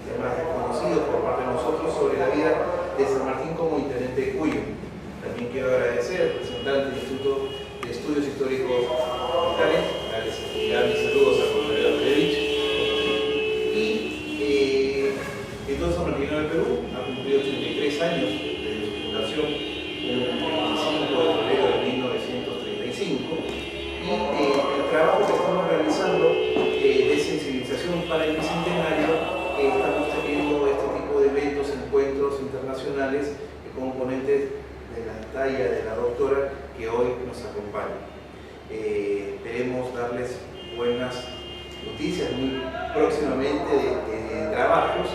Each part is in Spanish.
temas desconocidos por parte de nosotros sobre la vida de San Martín como intendente de Cuyo. También quiero agradecer al representante del Instituto de Estudios Históricos Locales, a mis saludos a Coronel Andrevich. Y entonces San Martín del Perú ha cumplido 83 años desde su fundación, el 25 de febrero de 1935. Y el trabajo que estamos realizando de sensibilización para el bicentenario, estamos teniendo este tipo de eventos, encuentros internacionales con ponentes de la talla de la doctora que hoy nos acompaña. Esperemos darles buenas noticias muy próximamente de trabajos.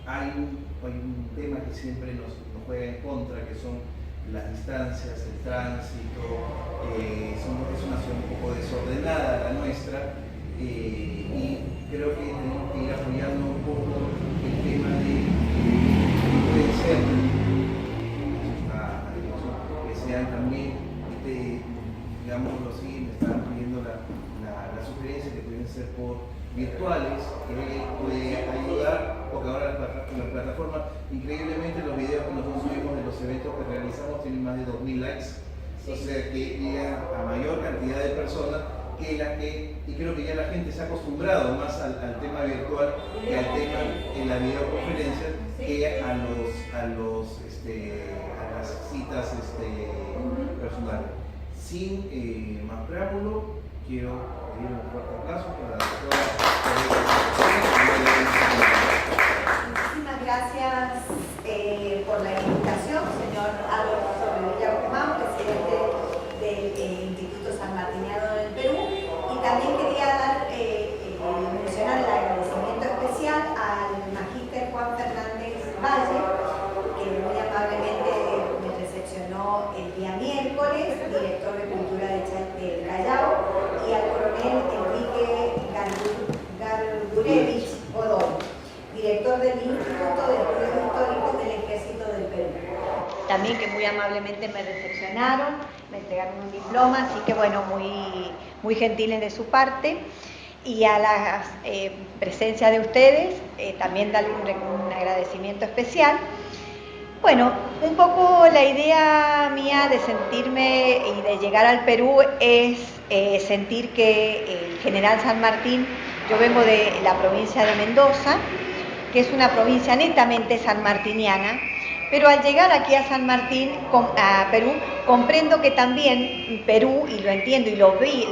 Hay un tema que siempre nos juega en contra, que son las distancias, el tránsito. Es una ciudad un poco desordenada la nuestra, y creo que tenemos que ir apoyando un poco el tema de que puede ser que sean también, digámoslo así, me están pidiendo la sugerencia que pueden ser por virtuales, que puede ayudar, porque ahora la plataforma, increíblemente los videos que nosotros subimos de los eventos que realizamos tienen más de 2000 likes, o sea que llegan a mayor cantidad de personas que la que, y creo que ya la gente se ha acostumbrado más al tema virtual que al tema en la videoconferencia, que a las citas personales. Sin más preámbulo, quiero pedir un fuerte aplauso para la doctora. Muchísimas gracias por la invitación, señor Álvaro Torrevilla Guzmán, presidente del Instituto Sanmartiniano del Perú. Y también quería mencionar el agradecimiento especial al magíster Juan Fernández Valle, que muy amablemente me recepcionó el día miércoles, director de Cultura del Callao, y al coronel Enrique Gardurevich Godoy, director del Instituto de Estudios Históricos del Ejército del Perú. También que muy amablemente me recepcionaron, me entregaron un diploma, así que bueno, muy gentiles de su parte. Y a la presencia de ustedes, también darle un agradecimiento especial. Bueno, un poco la idea mía de sentirme y de llegar al Perú es sentir que el general San Martín, yo vengo de la provincia de Mendoza, que es una provincia netamente sanmartiniana, pero al llegar aquí a San Martín, a Perú, comprendo que también Perú, y lo entiendo y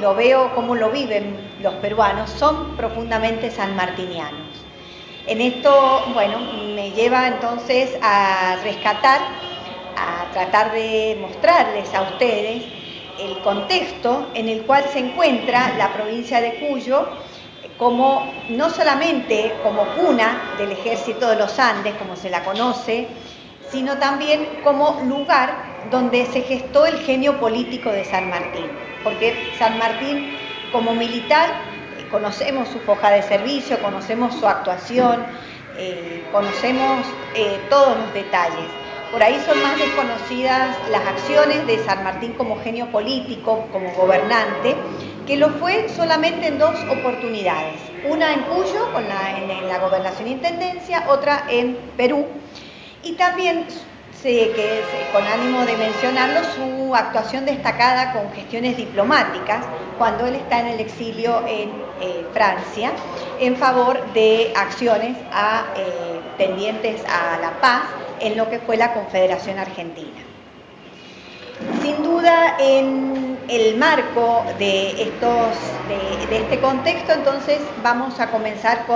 lo veo como lo viven los peruanos, son profundamente sanmartinianos. En esto, bueno, me lleva entonces a rescatar, a tratar de mostrarles a ustedes el contexto en el cual se encuentra la provincia de Cuyo, como no solamente como cuna del Ejército de los Andes, como se la conoce, sino también como lugar donde se gestó el genio político de San Martín. Porque San Martín, como militar, conocemos su hoja de servicio, conocemos su actuación, conocemos todos los detalles. Por ahí son más desconocidas las acciones de San Martín como genio político, como gobernante, que lo fue solamente en dos oportunidades. Una en Cuyo, en la gobernación e intendencia, otra en Perú. Y también, con ánimo de mencionarlo, su actuación destacada con gestiones diplomáticas, cuando él está en el exilio en Francia, en favor de acciones tendientes a la paz en lo que fue la Confederación Argentina. Sin duda, en el marco de este contexto, entonces vamos a comenzar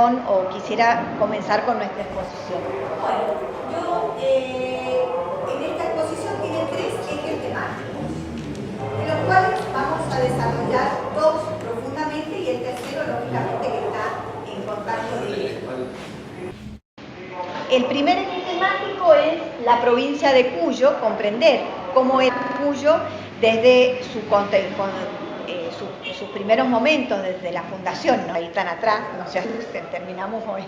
quisiera comenzar con nuestra exposición. Bueno, en esta exposición tiene 3 ejes temáticos, de los cuales vamos a desarrollar 2 profundamente y el tercero, lógicamente, que está en contacto directo. El primer eje temático es la provincia de Cuyo, comprender cómo es Cuyo desde sus primeros momentos, desde la fundación, no ahí tan atrás, no sé, terminamos hoy,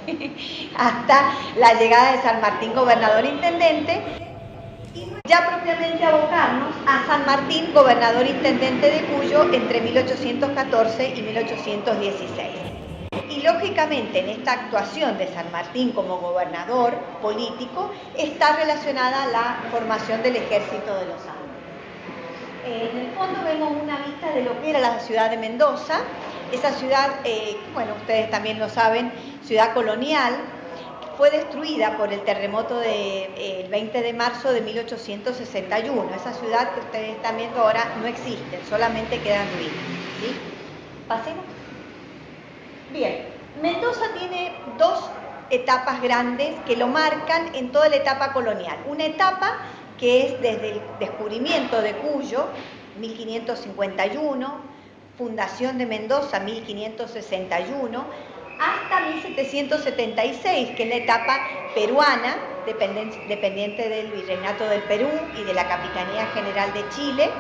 hasta la llegada de San Martín, gobernador intendente, y ya propiamente abocarnos a San Martín, gobernador intendente de Cuyo, entre 1814 y 1816. Y Y lógicamente en esta actuación de San Martín como gobernador político está relacionada la formación del Ejército de los Andes. En el fondo vemos una vista de lo que era la ciudad de Mendoza, esa ciudad, bueno, ustedes también lo saben, ciudad colonial, fue destruida por el terremoto del 20 de marzo de 1861. Esa ciudad que ustedes están viendo ahora no existe, solamente quedan ruinas. ¿Sí? Pasemos. Bien, Mendoza tiene dos etapas grandes que lo marcan en toda la etapa colonial. Una etapa que es desde el descubrimiento de Cuyo, 1551, fundación de Mendoza, 1561, hasta 1776, que es la etapa peruana, dependiente del Virreinato del Perú y de la Capitanía General de Chile,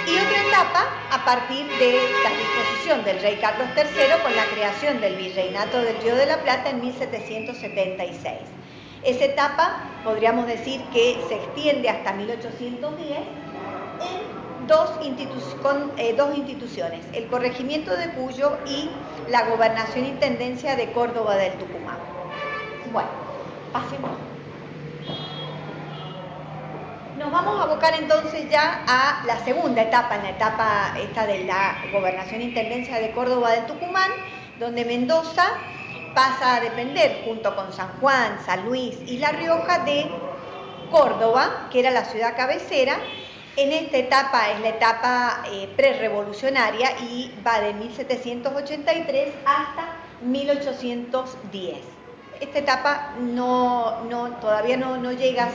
y otra etapa a partir de la disposición del rey Carlos III con la creación del Virreinato del Río de la Plata en 1776. Esa etapa podríamos decir que se extiende hasta 1810 con dos instituciones, el Corregimiento de Cuyo y la Gobernación-Intendencia de Córdoba del Tucumán. Bueno, pasemos. Nos vamos a abocar entonces ya a la segunda etapa, en la etapa esta de la Gobernación-Intendencia de Córdoba del Tucumán, donde Mendoza pasa a depender, junto con San Juan, San Luis y La Rioja, de Córdoba, que era la ciudad cabecera. En esta etapa es la etapa prerevolucionaria y va de 1783 hasta 1810. Esta etapa todavía no llega,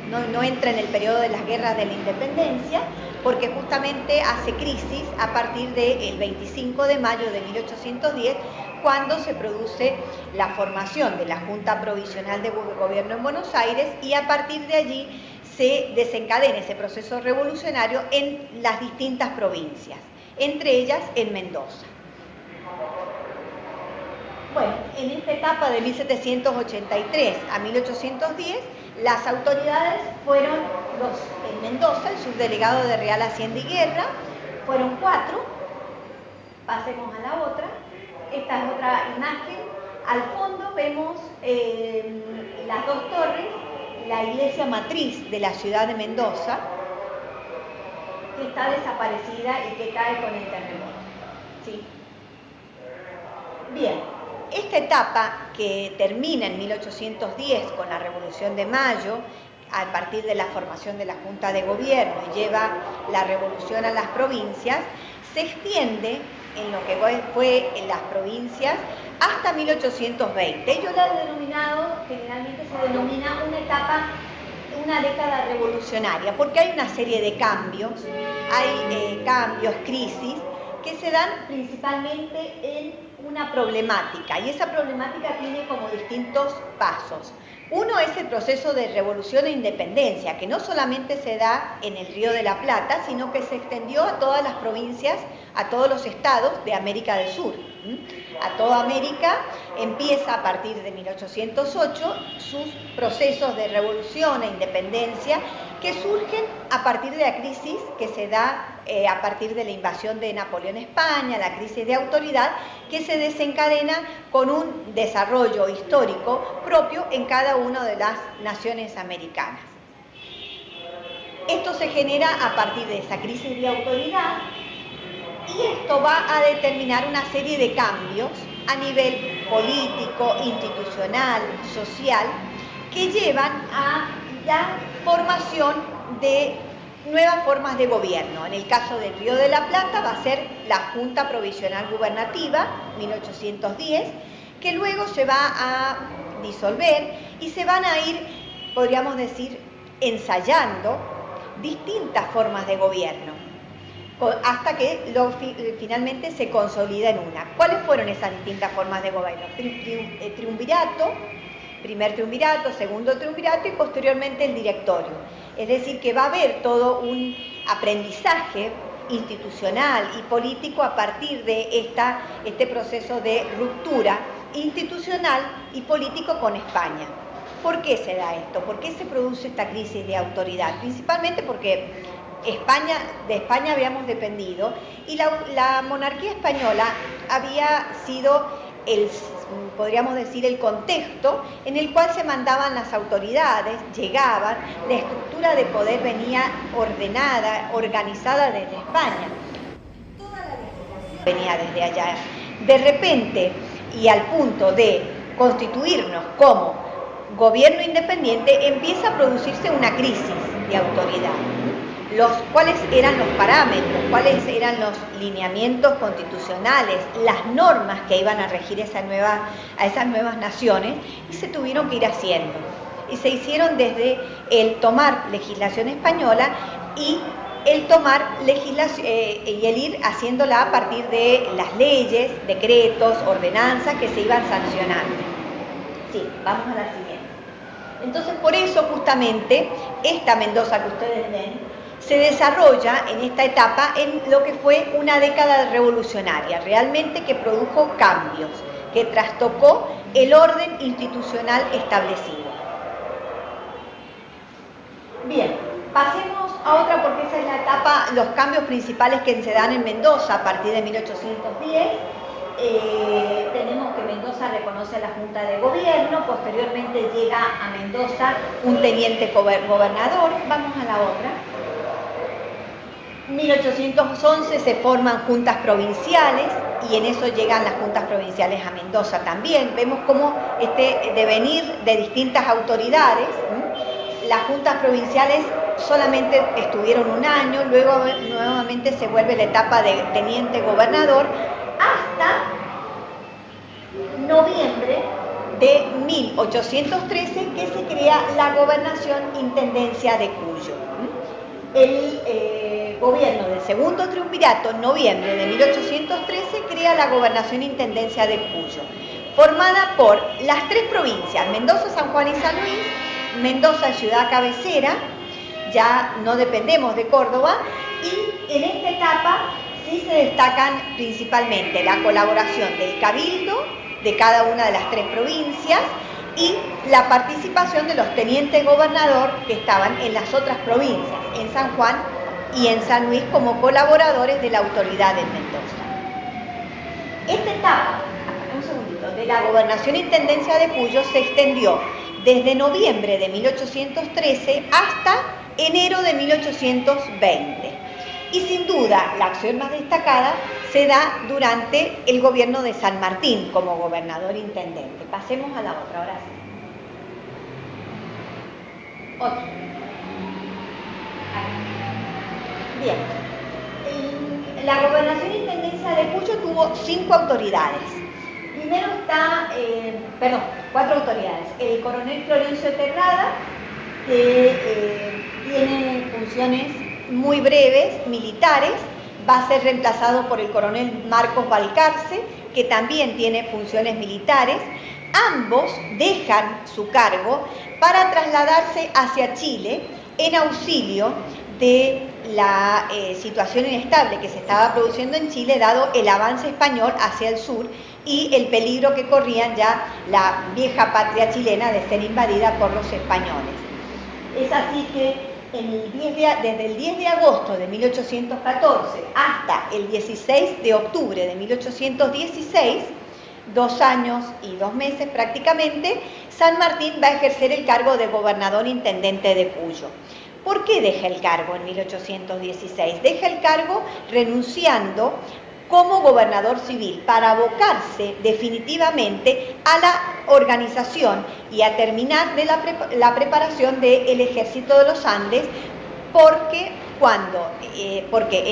no entra en el periodo de las guerras de la independencia, porque justamente hace crisis a partir del 25 de mayo de 1810, cuando se produce la formación de la Junta Provisional de Gobierno en Buenos Aires, y a partir de allí se desencadena ese proceso revolucionario en las distintas provincias, entre ellas en Mendoza. Bueno, en esta etapa de 1783 a 1810, las autoridades fueron en Mendoza, el subdelegado de Real Hacienda y Guerra, fueron 4. Pasemos a la otra. Esta es otra imagen. Al fondo vemos las dos torres, la iglesia matriz de la ciudad de Mendoza, que está desaparecida y que cae con el terremoto. ¿Sí? Bien, esta etapa que termina en 1810 con la Revolución de Mayo, a partir de la formación de la Junta de Gobierno, y lleva la revolución a las provincias, se extiende en lo que fue en las provincias hasta 1820. Yo la he denominado, generalmente se denomina una década revolucionaria, porque hay una serie de cambios, crisis, que se dan principalmente en una problemática, y esa problemática tiene como distintos pasos. Uno es el proceso de revolución e independencia, que no solamente se da en el Río de la Plata, sino que se extendió a todas las provincias, a todos los estados de América del Sur. A toda América empieza a partir de 1808 sus procesos de revolución e independencia, que surgen a partir de la crisis que se da a partir de la invasión de Napoleón a España, la crisis de autoridad, que se desencadena con un desarrollo histórico propio en cada una de las naciones americanas. Esto se genera a partir de esa crisis de autoridad, y esto va a determinar una serie de cambios a nivel político, institucional, social, que llevan a la formación de nuevas formas de gobierno. En el caso del Río de la Plata va a ser la Junta Provisional Gubernativa, 1810, que luego se va a disolver y se van a ir, podríamos decir, ensayando distintas formas de gobierno, hasta que finalmente se consolida en una. ¿Cuáles fueron esas distintas formas de gobierno? Triunvirato, primer triunvirato, segundo triunvirato y posteriormente el directorio. Es decir, que va a haber todo un aprendizaje institucional y político a partir de este proceso de ruptura institucional y político con España. ¿Por qué se da esto? ¿Por qué se produce esta crisis de autoridad? Principalmente porque de España habíamos dependido, y la monarquía española había sido podríamos decir, el contexto en el cual se mandaban las autoridades, llegaban, la estructura de poder venía ordenada, organizada desde España. Toda la legislación venía desde allá. De repente, y al punto de constituirnos como gobierno independiente, empieza a producirse una crisis de autoridad. ¿Cuáles eran los parámetros? ¿Cuáles eran los lineamientos constitucionales? Las normas que iban a regir a esas nuevas naciones, y se tuvieron que ir haciendo. Y se hicieron desde el tomar legislación española y el tomar legislación y el ir haciéndola a partir de las leyes, decretos, ordenanzas que se iban sancionando. Sí, vamos a la siguiente. Entonces, por eso justamente esta Mendoza que ustedes ven se desarrolla en esta etapa en lo que fue una década revolucionaria, realmente que produjo cambios, que trastocó el orden institucional establecido. Bien, pasemos a otra porque esa es la etapa, los cambios principales que se dan en Mendoza a partir de 1810. Tenemos que Mendoza reconoce a la Junta de Gobierno, posteriormente llega a Mendoza un teniente gobernador. Vamos a la otra. 1811 se forman juntas provinciales y en eso llegan las juntas provinciales a Mendoza también. Vemos cómo este devenir de distintas autoridades. Las juntas provinciales solamente estuvieron un año, luego nuevamente se vuelve la etapa de teniente gobernador hasta noviembre de 1813 que se crea la gobernación intendencia de Cuyo. El gobierno del segundo triunvirato, en noviembre de 1813, crea la gobernación intendencia de Cuyo, formada por las tres provincias, Mendoza, San Juan y San Luis, Mendoza ciudad cabecera, ya no dependemos de Córdoba, y en esta etapa sí se destacan principalmente la colaboración del cabildo de cada una de las tres provincias y la participación de los tenientes gobernador que estaban en las otras provincias, en San Juan y en San Luis, como colaboradores de la autoridad en Mendoza. Esta etapa, un segundito, de la gobernación intendencia de Cuyo se extendió desde noviembre de 1813 hasta enero de 1820. Y sin duda, la acción más destacada se da durante el gobierno de San Martín como gobernador intendente. Pasemos a la otra, ahora sí. Otra. Bien. La gobernación intendencia de Cuyo tuvo 5 autoridades. Primero está, 4 autoridades. El coronel Florencio Terrada, que tiene funciones muy breves, militares, va a ser reemplazado por el coronel Marcos Balcarce, que también tiene funciones militares. Ambos dejan su cargo para trasladarse hacia Chile en auxilio de la situación inestable que se estaba produciendo en Chile, dado el avance español hacia el sur y el peligro que corrían ya la vieja patria chilena de ser invadida por los españoles. Es así que desde el 10 de agosto de 1814 hasta el 16 de octubre de 1816, 2 años y 2 meses prácticamente, San Martín va a ejercer el cargo de gobernador intendente de Cuyo. ¿Por qué deja el cargo en 1816? Deja el cargo renunciando como gobernador civil para abocarse definitivamente a la organización y a terminar de la preparación del Ejército de los Andes, porque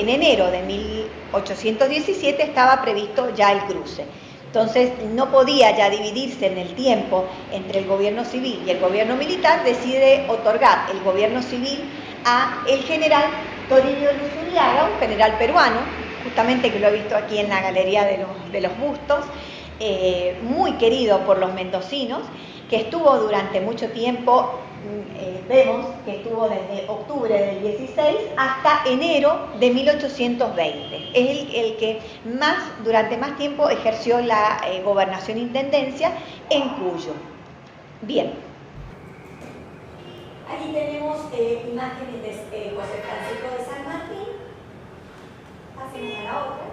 en enero de 1817 estaba previsto ya el cruce. Entonces no podía ya dividirse en el tiempo entre el gobierno civil y el gobierno militar, decide otorgar el gobierno civil a el general Toribio Luzuriaga, un general peruano, justamente que lo he visto aquí en la galería de los bustos, muy querido por los mendocinos, que estuvo durante mucho tiempo, vemos que estuvo desde octubre del 16 hasta enero de 1820. Es el que durante más tiempo ejerció la gobernación intendencia en Cuyo. Bien. Aquí tenemos imágenes de José Francisco de San Martín. Pasemos a la otra.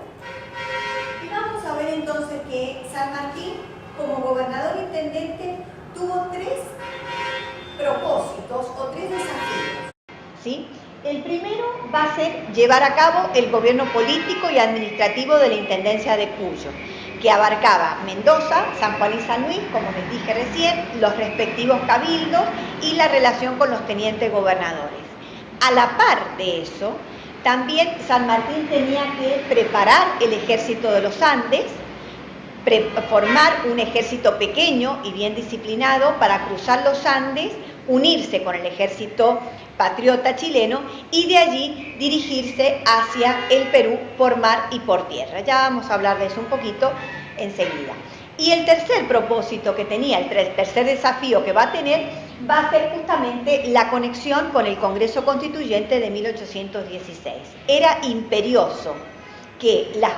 Y vamos a ver entonces que San Martín, como gobernador intendente, tuvo 3 propósitos o 3 desafíos. ¿Sí? El primero va a ser llevar a cabo el gobierno político y administrativo de la Intendencia de Cuyo, que abarcaba Mendoza, San Juan y San Luis, como les dije recién, los respectivos cabildos y la relación con los tenientes gobernadores. A la par de eso, también San Martín tenía que preparar el ejército de los Andes, formar un ejército pequeño y bien disciplinado para cruzar los Andes, unirse con el ejército patriota chileno y de allí dirigirse hacia el Perú por mar y por tierra. Ya vamos a hablar de eso un poquito enseguida. Y el tercer propósito que tenía, el tercer desafío que va a tener, va a ser justamente la conexión con el Congreso Constituyente de 1816. Era imperioso que las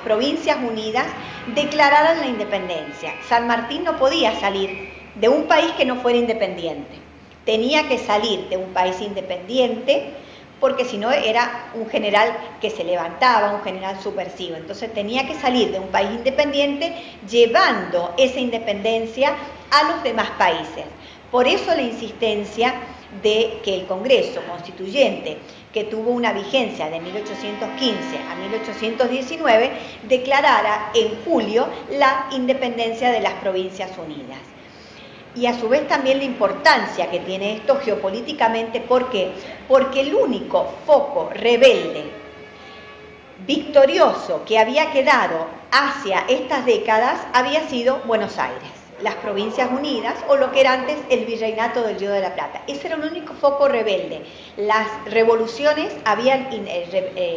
Provincias Unidas declararan la independencia. San Martín no podía salir de un país que no fuera independiente. Tenía que salir de un país independiente porque si no era un general que se levantaba, un general subversivo. Entonces tenía que salir de un país independiente llevando esa independencia a los demás países. Por eso la insistencia de que el Congreso Constituyente, que tuvo una vigencia de 1815 a 1819, declarara en julio la independencia de las Provincias Unidas. Y a su vez también la importancia que tiene esto geopolíticamente, ¿por qué? Porque el único foco rebelde, victorioso que había quedado hacia estas décadas había sido Buenos Aires, las Provincias Unidas o lo que era antes el Virreinato del Río de la Plata. Ese era el único foco rebelde. Las revoluciones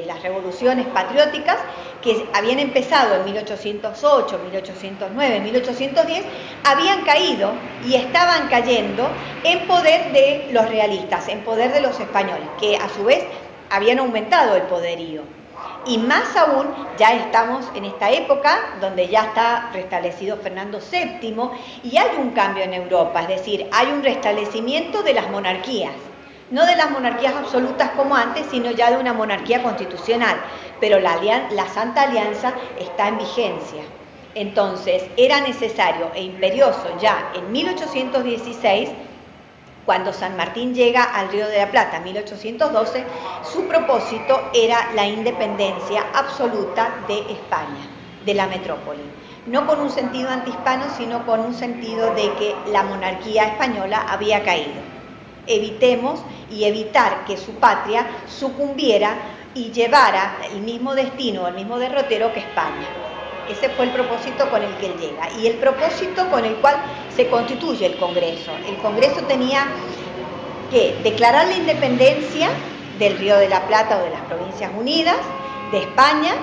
las revoluciones patrióticas que habían empezado en 1808, 1809, 1810, habían caído y estaban cayendo en poder de los realistas, en poder de los españoles, que a su vez habían aumentado el poderío. Y más aún, ya estamos en esta época donde ya está restablecido Fernando VII y hay un cambio en Europa, es decir, hay un restablecimiento de las monarquías, no de las monarquías absolutas como antes, sino ya de una monarquía constitucional, pero la Santa Alianza está en vigencia. Entonces, era necesario e imperioso ya en 1816, cuando San Martín llega al Río de la Plata, 1812, su propósito era la independencia absoluta de España, de la metrópoli. No con un sentido antihispano, sino con un sentido de que la monarquía española había caído. Evitemos y evitar que su patria sucumbiera y llevara el mismo destino, el mismo derrotero que España. Ese fue el propósito con el que él llega y el propósito con el cual se constituye el Congreso. El Congreso tenía que declarar la independencia del Río de la Plata o de las Provincias Unidas, de España,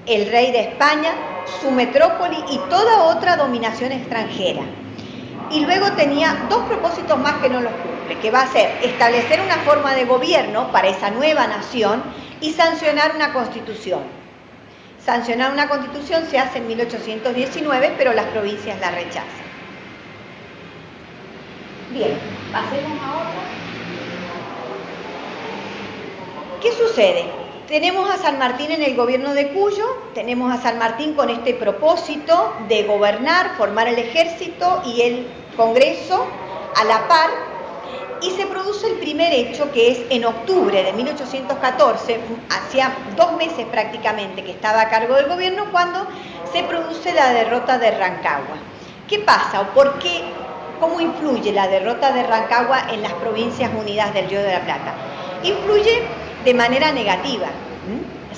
el rey de España, su metrópoli y toda otra dominación extranjera. Y luego tenía 2 propósitos más que no los cumple, que va a ser establecer una forma de gobierno para esa nueva nación y sancionar una constitución. Sancionar una constitución se hace en 1819, pero las provincias la rechazan. Bien, pasemos a otra. ¿Qué sucede? Tenemos a San Martín en el gobierno de Cuyo, tenemos a San Martín con este propósito de gobernar, formar el ejército y el Congreso a la par, y se produce el primer hecho, que es en octubre de 1814, hacía 2 meses prácticamente que estaba a cargo del gobierno, cuando se produce la derrota de Rancagua. ¿Qué pasa o por qué? ¿Cómo influye la derrota de Rancagua en las Provincias Unidas del Río de la Plata? Influye de manera negativa.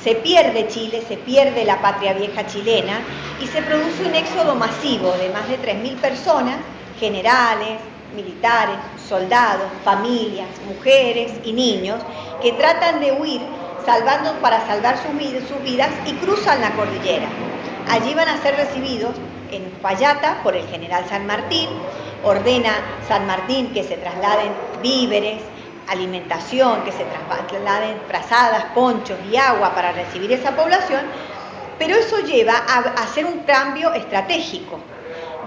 Se pierde Chile, se pierde la patria vieja chilena y se produce un éxodo masivo de más de 3.000 personas, generales, militares, soldados, familias, mujeres y niños que tratan de huir para salvar sus vidas y cruzan la cordillera. Allí van a ser recibidos en Uspallata por el general San Martín, ordena San Martín que se trasladen víveres, alimentación, que se trasladen frazadas, ponchos y agua para recibir esa población, pero eso lleva a hacer un cambio estratégico.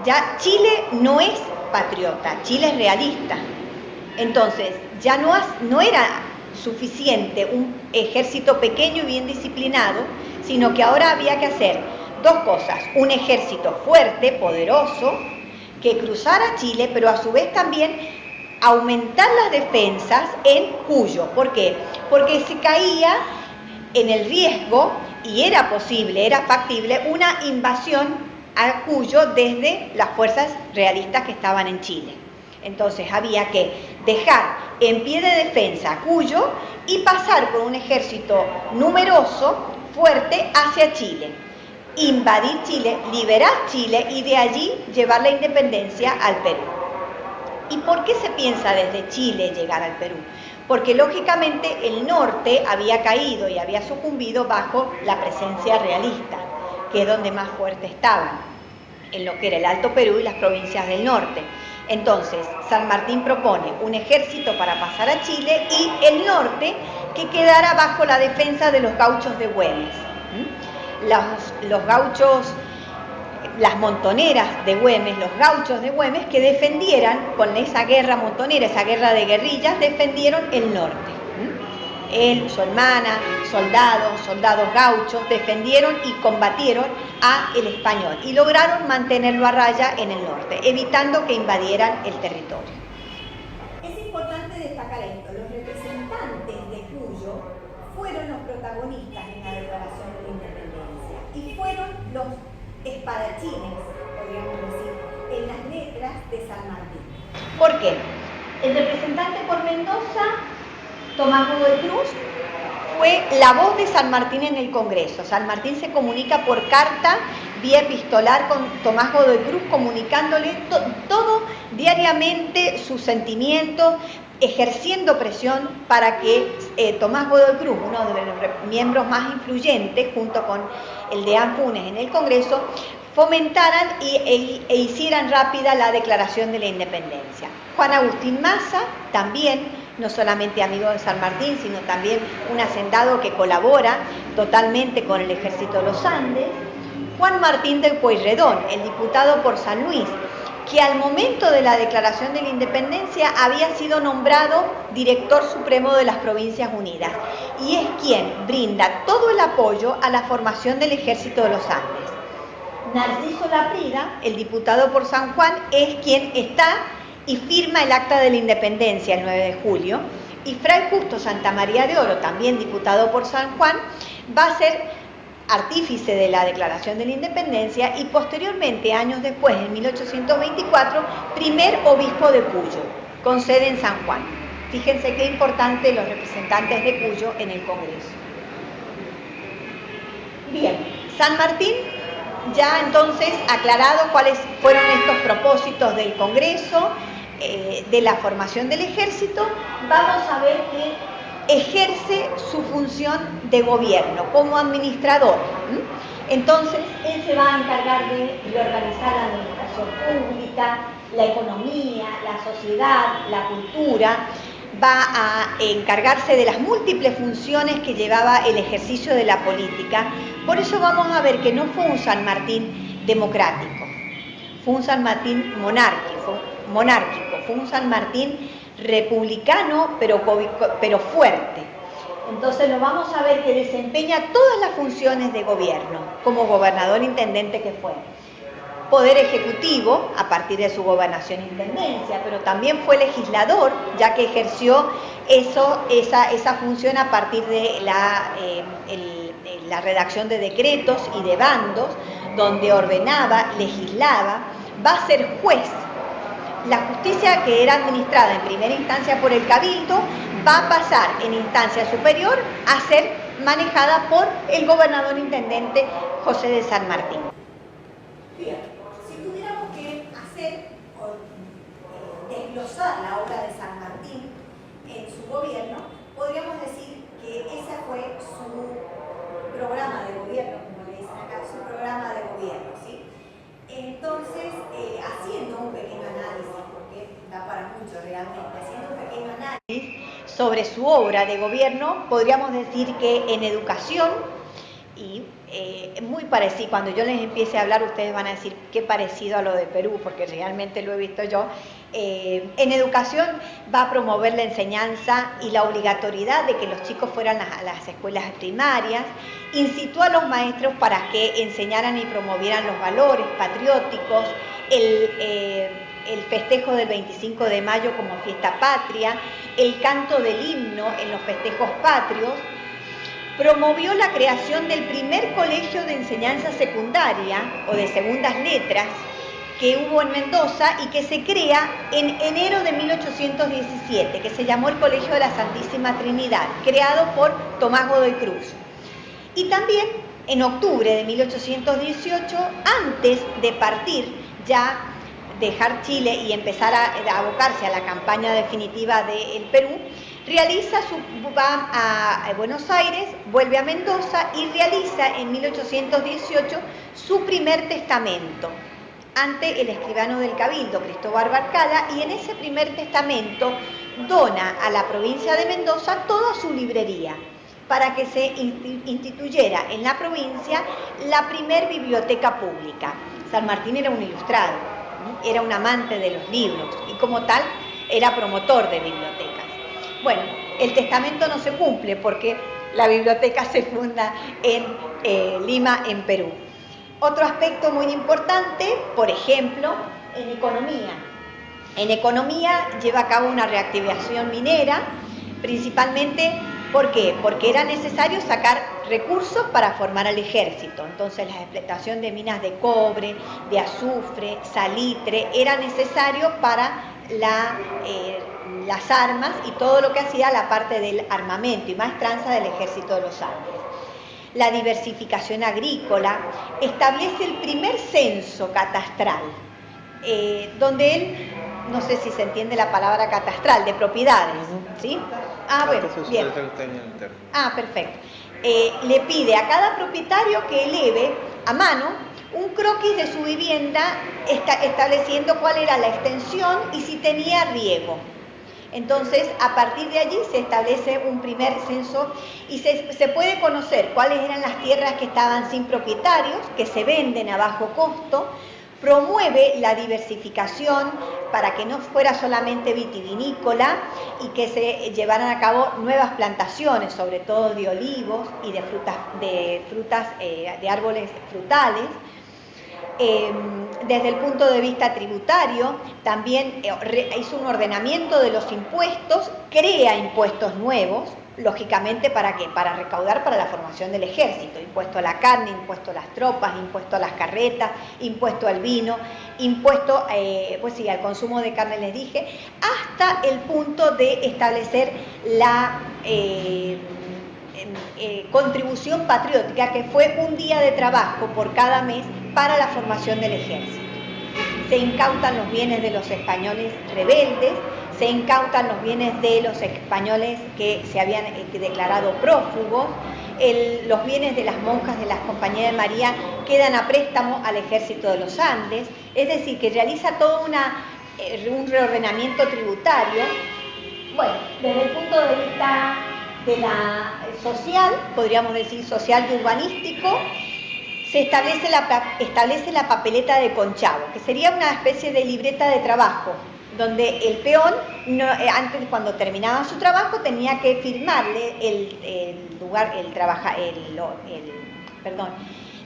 Ya Chile no es patriota, Chile es realista. Entonces, ya no era suficiente un ejército pequeño y bien disciplinado, sino que ahora había que hacer dos cosas: un ejército fuerte, poderoso, que cruzara Chile, pero a su vez también aumentar las defensas en Cuyo. ¿Por qué? Porque se caía en el riesgo, y era posible, era factible, una invasión a Cuyo desde las fuerzas realistas que estaban en Chile. Entonces había que dejar en pie de defensa a Cuyo y pasar con un ejército numeroso, fuerte, hacia Chile. Invadir Chile, liberar Chile y de allí llevar la independencia al Perú. ¿Y por qué se piensa desde Chile llegar al Perú? Porque lógicamente el norte había caído y había sucumbido bajo la presencia realista, que es donde más fuerte estaban, en lo que era el Alto Perú y las provincias del norte. Entonces, San Martín propone un ejército para pasar a Chile y el norte que quedara bajo la defensa de los gauchos de Güemes. Los gauchos, las montoneras de Güemes, los gauchos de Güemes, que defendieran con esa guerra montonera, esa guerra de guerrillas, defendieron el norte. Él, su hermana, soldados gauchos, defendieron y combatieron al español y lograron mantenerlo a raya en el norte, evitando que invadieran el territorio. Es importante destacar esto: los representantes de Cuyo fueron los protagonistas en la declaración de la independencia y fueron los espadachines, podríamos decir, en las letras de San Martín. ¿Por qué? El representante por Mendoza, Tomás Godoy Cruz, fue la voz de San Martín en el Congreso. San Martín se comunica por carta, vía epistolar, con Tomás Godoy Cruz, comunicándole todo diariamente sus sentimientos, ejerciendo presión para que Tomás Godoy Cruz, uno de los miembros más influyentes, junto con el de Antunes en el Congreso, fomentaran e hicieran rápida la declaración de la independencia. Juan Agustín Maza, también, no solamente amigo de San Martín, sino también un hacendado que colabora totalmente con el Ejército de los Andes. Juan Martín del Pueyrredón, el diputado por San Luis, que al momento de la declaración de la independencia había sido nombrado director supremo de las Provincias Unidas y es quien brinda todo el apoyo a la formación del Ejército de los Andes. Narciso Laprida, el diputado por San Juan, es quien está y firma el acta de la independencia el 9 de julio, y Fray Justo Santamaría de Oro, también diputado por San Juan, va a ser artífice de la declaración de la independencia y posteriormente, años después, en 1824, primer obispo de Cuyo, con sede en San Juan. Fíjense qué importante los representantes de Cuyo en el Congreso. Bien, San Martín, ya entonces aclarado cuáles fueron estos propósitos del Congreso, de la formación del ejército, vamos a ver que ejerce su función de gobierno como administrador. Entonces, él se va a encargar de reorganizar la administración pública, la economía, la sociedad, la cultura, va a encargarse de las múltiples funciones que llevaba el ejercicio de la política. Por eso vamos a ver que no fue un San Martín democrático, fue un San Martín monárquico, fue un San Martín republicano, pero fuerte. Entonces lo vamos a ver que desempeña todas las funciones de gobierno, como gobernador intendente que fue. Poder ejecutivo, a partir de su gobernación e intendencia, pero también fue legislador, ya que ejerció esa función a partir de la redacción de decretos y de bandos, donde ordenaba, legislaba. Va a ser juez. La justicia que era administrada en primera instancia por el Cabildo va a pasar en instancia superior a ser manejada por el gobernador intendente José de San Martín. Bien, si tuviéramos que hacer o desglosar la obra de San Martín en su gobierno, podríamos decir que ese fue su programa de gobierno, como le dicen acá, su programa de gobierno, ¿sí? Entonces, haciendo un pequeño análisis, porque da para mucho realmente, haciendo un pequeño análisis sobre su obra de gobierno, podríamos decir que en educación y muy parecido. Cuando yo les empiece a hablar, ustedes van a decir qué parecido a lo de Perú, porque realmente lo he visto yo. En educación va a promover la enseñanza y la obligatoriedad de que los chicos fueran a las escuelas primarias, incitó a los maestros para que enseñaran y promovieran los valores patrióticos, el festejo del 25 de mayo como fiesta patria, el canto del himno en los festejos patrios. Promovió la creación del primer colegio de enseñanza secundaria o de segundas letras que hubo en Mendoza y que se crea en enero de 1817, que se llamó el Colegio de la Santísima Trinidad, creado por Tomás Godoy Cruz. Y también en octubre de 1818, antes de partir ya, dejar Chile y empezar a abocarse a la campaña definitiva del Perú, va a Buenos Aires, vuelve a Mendoza y realiza en 1818 su primer testamento ante el escribano del Cabildo, Cristóbal Barcala, y en ese primer testamento dona a la provincia de Mendoza toda su librería para que se instituyera en la provincia la primer biblioteca pública. San Martín era un ilustrado, era un amante de los libros y como tal era promotor de bibliotecas. Bueno, el testamento no se cumple porque la biblioteca se funda en Lima, en Perú. Otro aspecto muy importante, por ejemplo, en economía. En economía lleva a cabo una reactivación minera, principalmente, ¿por qué? Porque era necesario sacar recursos para formar al ejército. Entonces la explotación de minas de cobre, de azufre, salitre, era necesario para las armas y todo lo que hacía la parte del armamento y maestranza del ejército de los Andes. La diversificación agrícola, establece el primer censo catastral, donde él, no sé si se entiende la palabra catastral, de propiedades, ¿sí? Bueno, bien. Perfecto. Le pide a cada propietario que eleve a mano un croquis de su vivienda, estableciendo cuál era la extensión y si tenía riego. Entonces, a partir de allí se establece un primer censo y se puede conocer cuáles eran las tierras que estaban sin propietarios, que se venden a bajo costo, promueve la diversificación para que no fuera solamente vitivinícola y que se llevaran a cabo nuevas plantaciones, sobre todo de olivos y de árboles frutales. Desde el punto de vista tributario, también hizo un ordenamiento de los impuestos, crea impuestos nuevos, lógicamente, ¿para qué? Para recaudar para la formación del ejército, impuesto a la carne, impuesto a las tropas, impuesto a las carretas, impuesto al vino, impuesto, pues sí, al consumo de carne les dije, hasta el punto de establecer la contribución patriótica, que fue un día de trabajo por cada mes para la formación del ejército. Se incautan los bienes de los españoles rebeldes, se incautan los bienes de los españoles que se habían declarado prófugos, los bienes de las monjas de la Compañía de María quedan a préstamo al ejército de los Andes, es decir, que realiza todo un reordenamiento tributario. Bueno, desde el punto de vista de la social, podríamos decir social y urbanístico, se establece la papeleta de conchavo, que sería una especie de libreta de trabajo, donde el peón, antes, cuando terminaba su trabajo, tenía que firmarle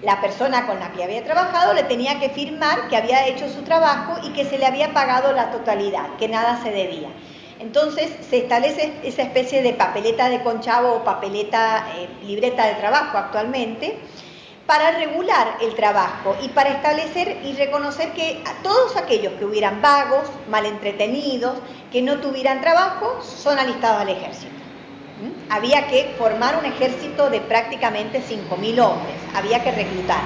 la persona con la que había trabajado le tenía que firmar que había hecho su trabajo y que se le había pagado la totalidad, que nada se debía. Entonces se establece esa especie de papeleta de conchavo o libreta de trabajo actualmente, para regular el trabajo y para establecer y reconocer que a todos aquellos que hubieran vagos, mal entretenidos, que no tuvieran trabajo, son alistados al ejército. Había que formar un ejército de prácticamente 5.000 hombres, había que reclutar.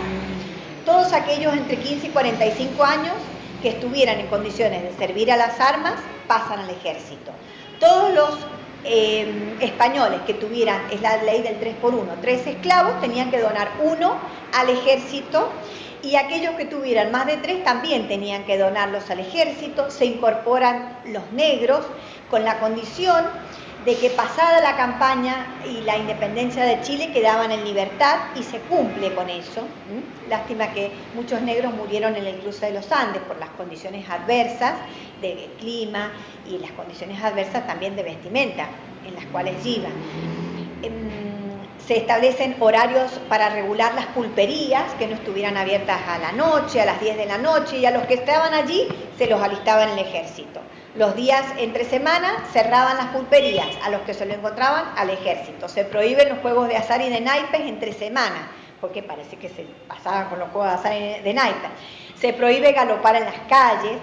Todos aquellos entre 15 y 45 años que estuvieran en condiciones de servir a las armas, pasan al ejército. Todos los españoles que tuvieran, es la ley del 3x1, 3 esclavos, tenían que donar 1 al ejército, y aquellos que tuvieran más de 3 también tenían que donarlos al ejército. Se incorporan los negros con la condición de que pasada la campaña y la independencia de Chile quedaban en libertad y se cumple con eso. Lástima que muchos negros murieron en el cruce de los Andes por las condiciones adversas de clima y las condiciones adversas también de vestimenta en las cuales iban. Se establecen horarios para regular las pulperías, que no estuvieran abiertas a la noche, a las 10 de la noche, y a los que estaban allí se los alistaba en el ejército. Los días entre semana cerraban las pulperías, a los que se lo encontraban al ejército. Se prohíben los juegos de azar y de naipes entre semana, porque parece que se pasaban con los juegos de azar y de naipes. Se prohíbe galopar en las calles,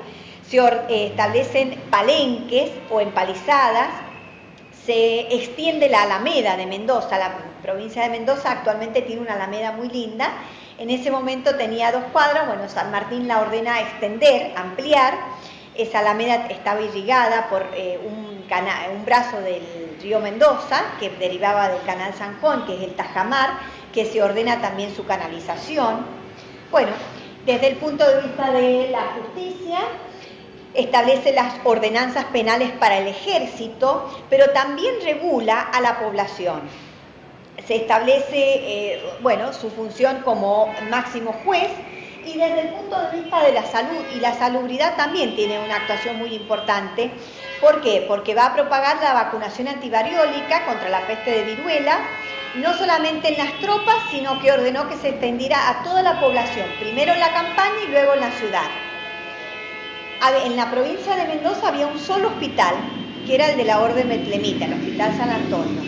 se establecen palenques o empalizadas, se extiende la Alameda de Mendoza. La provincia de Mendoza actualmente tiene una Alameda muy linda. En ese momento tenía 2 cuadras, bueno, San Martín la ordena extender, ampliar. Esa Alameda estaba irrigada por un brazo del río Mendoza, que derivaba del canal San Juan, que es el Tajamar, que se ordena también su canalización. Bueno, desde el punto de vista de la justicia, establece las ordenanzas penales para el ejército, pero también regula a la población. Se establece, su función como máximo juez, y desde el punto de vista de la salud y la salubridad también tiene una actuación muy importante. ¿Por qué? Porque va a propagar la vacunación antivariólica contra la peste de viruela, no solamente en las tropas, sino que ordenó que se extendiera a toda la población, primero en la campaña y luego en la ciudad. En la provincia de Mendoza había un solo hospital, que era el de la Orden Betlemita, el Hospital San Antonio.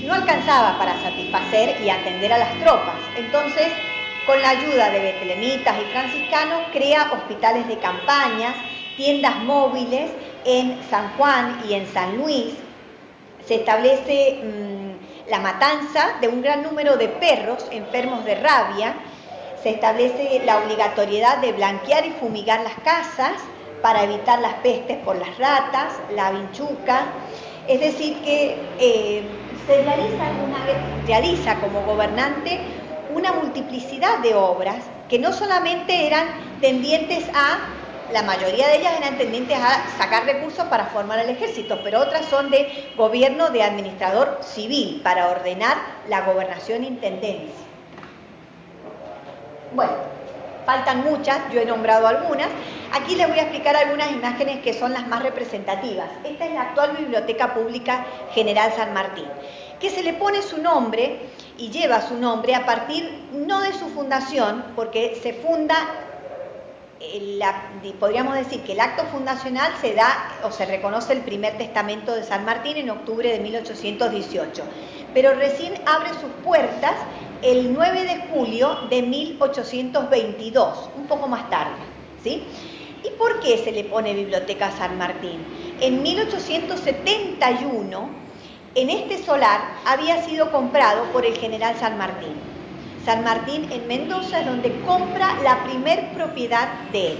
No alcanzaba para satisfacer y atender a las tropas. Entonces, con la ayuda de betlemitas y franciscanos, crea hospitales de campañas, tiendas móviles en San Juan y en San Luis. Se establece la matanza de un gran número de perros enfermos de rabia. Se establece la obligatoriedad de blanquear y fumigar las casas para evitar las pestes por las ratas, la vinchuca. Es decir, que se realiza como gobernante una multiplicidad de obras que no solamente eran tendientes la mayoría de ellas eran tendientes a sacar recursos para formar el ejército, pero otras son de gobierno de administrador civil, para ordenar la gobernación e intendencia. Bueno, faltan muchas, yo he nombrado algunas. Aquí les voy a explicar algunas imágenes que son las más representativas. Esta es la actual Biblioteca Pública General San Martín, que se le pone su nombre y lleva su nombre a partir no de su fundación, porque se funda, podríamos decir que el acto fundacional se da o se reconoce el primer testamento de San Martín en octubre de 1818, pero recién abre sus puertas el 9 de julio de 1822, un poco más tarde, ¿sí? ¿Y por qué se le pone Biblioteca San Martín? En 1871, en este solar había sido comprado por el general San Martín. San Martín en Mendoza es donde compra la primer propiedad de él.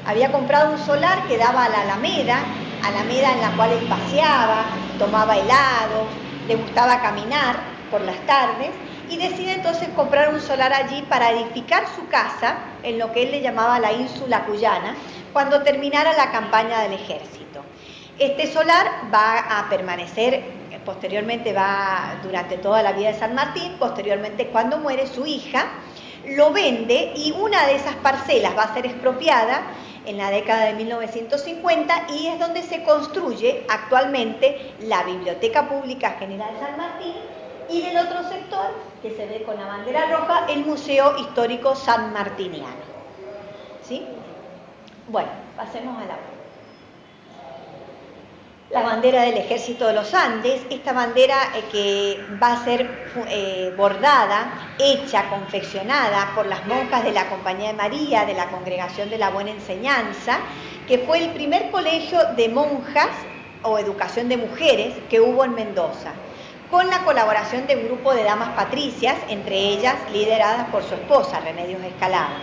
Había comprado un solar que daba a la Alameda en la cual él paseaba, tomaba helado, le gustaba caminar por las tardes, y decide entonces comprar un solar allí para edificar su casa en lo que él le llamaba la ínsula cuyana, cuando terminara la campaña del ejército. Este solar va a permanecer, posteriormente va durante toda la vida de San Martín, posteriormente cuando muere su hija, lo vende y una de esas parcelas va a ser expropiada en la década de 1950 y es donde se construye actualmente la Biblioteca Pública General San Martín, y del otro sector, que se ve con la bandera roja, el Museo Histórico Sanmartiniano. ¿Sí? Bueno, pasemos a la bandera del Ejército de los Andes. Esta bandera que va a ser bordada, hecha, confeccionada por las monjas de la Compañía de María, de la Congregación de la Buena Enseñanza, que fue el primer colegio de monjas o educación de mujeres que hubo en Mendoza, con la colaboración de un grupo de damas patricias, entre ellas lideradas por su esposa, Remedios Escalada.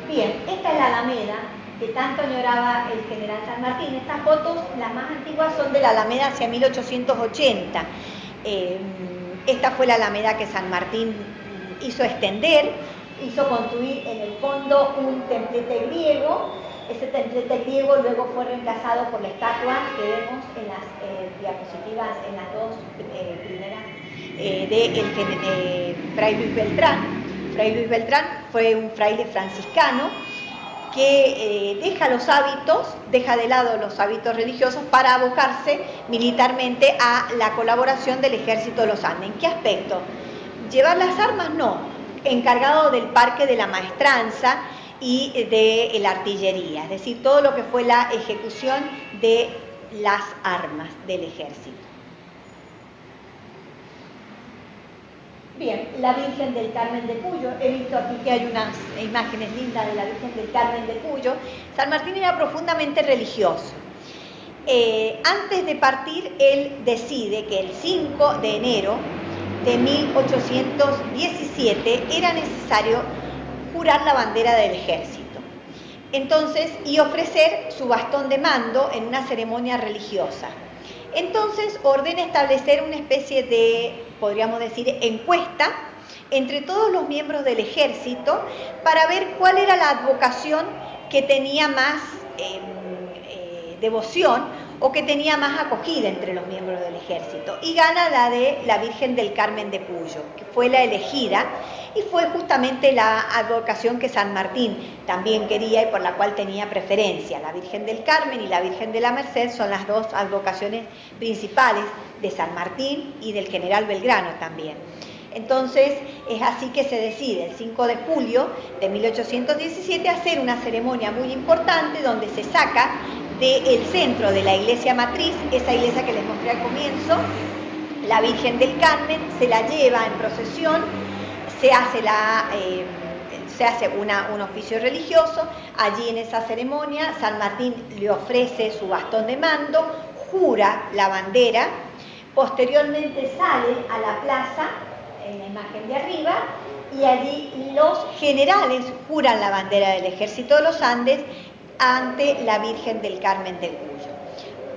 Bien, esta es la Alameda que tanto añoraba el general San Martín. Estas fotos, las más antiguas, son de la Alameda hacia 1880. Esta fue la Alameda que San Martín hizo extender, hizo construir en el fondo un templete griego Ese templete griego luego fue reemplazado por la estatua que vemos en las diapositivas, en las dos primeras, de Fray Luis Beltrán. Fray Luis Beltrán fue un fraile franciscano que deja de lado los hábitos religiosos para abocarse militarmente a la colaboración del Ejército de los Andes. ¿En qué aspecto? Llevar las armas no, encargado del parque de la maestranza y de la artillería, es decir, todo lo que fue la ejecución de las armas del ejército. Bien, la Virgen del Carmen de Cuyo. He visto aquí que hay unas imágenes lindas de la Virgen del Carmen de Cuyo. San Martín era profundamente religioso. Antes de partir, él decide que el 5 de enero de 1817 era necesario jurar la bandera del ejército. Entonces, y ofrecer su bastón de mando en una ceremonia religiosa. Entonces ordena establecer una especie de, podríamos decir, encuesta entre todos los miembros del ejército para ver cuál era la advocación que tenía más devoción o que tenía más acogida entre los miembros del ejército. Y gana la de la Virgen del Carmen de Cuyo, que fue la elegida y fue justamente la advocación que San Martín también quería y por la cual tenía preferencia. La Virgen del Carmen y la Virgen de la Merced son las dos advocaciones principales de San Martín y del general Belgrano también. Entonces es así que se decide el 5 de julio de 1817 hacer una ceremonia muy importante donde se saca del centro de la iglesia matriz, esa iglesia que les mostré al comienzo, la Virgen del Carmen, se la lleva en procesión, se hace un oficio religioso. Allí en esa ceremonia San Martín le ofrece su bastón de mando, jura la bandera, posteriormente sale a la plaza, en la imagen de arriba, y allí los generales juran la bandera del Ejército de los Andes ante la Virgen del Carmen de Cuyo.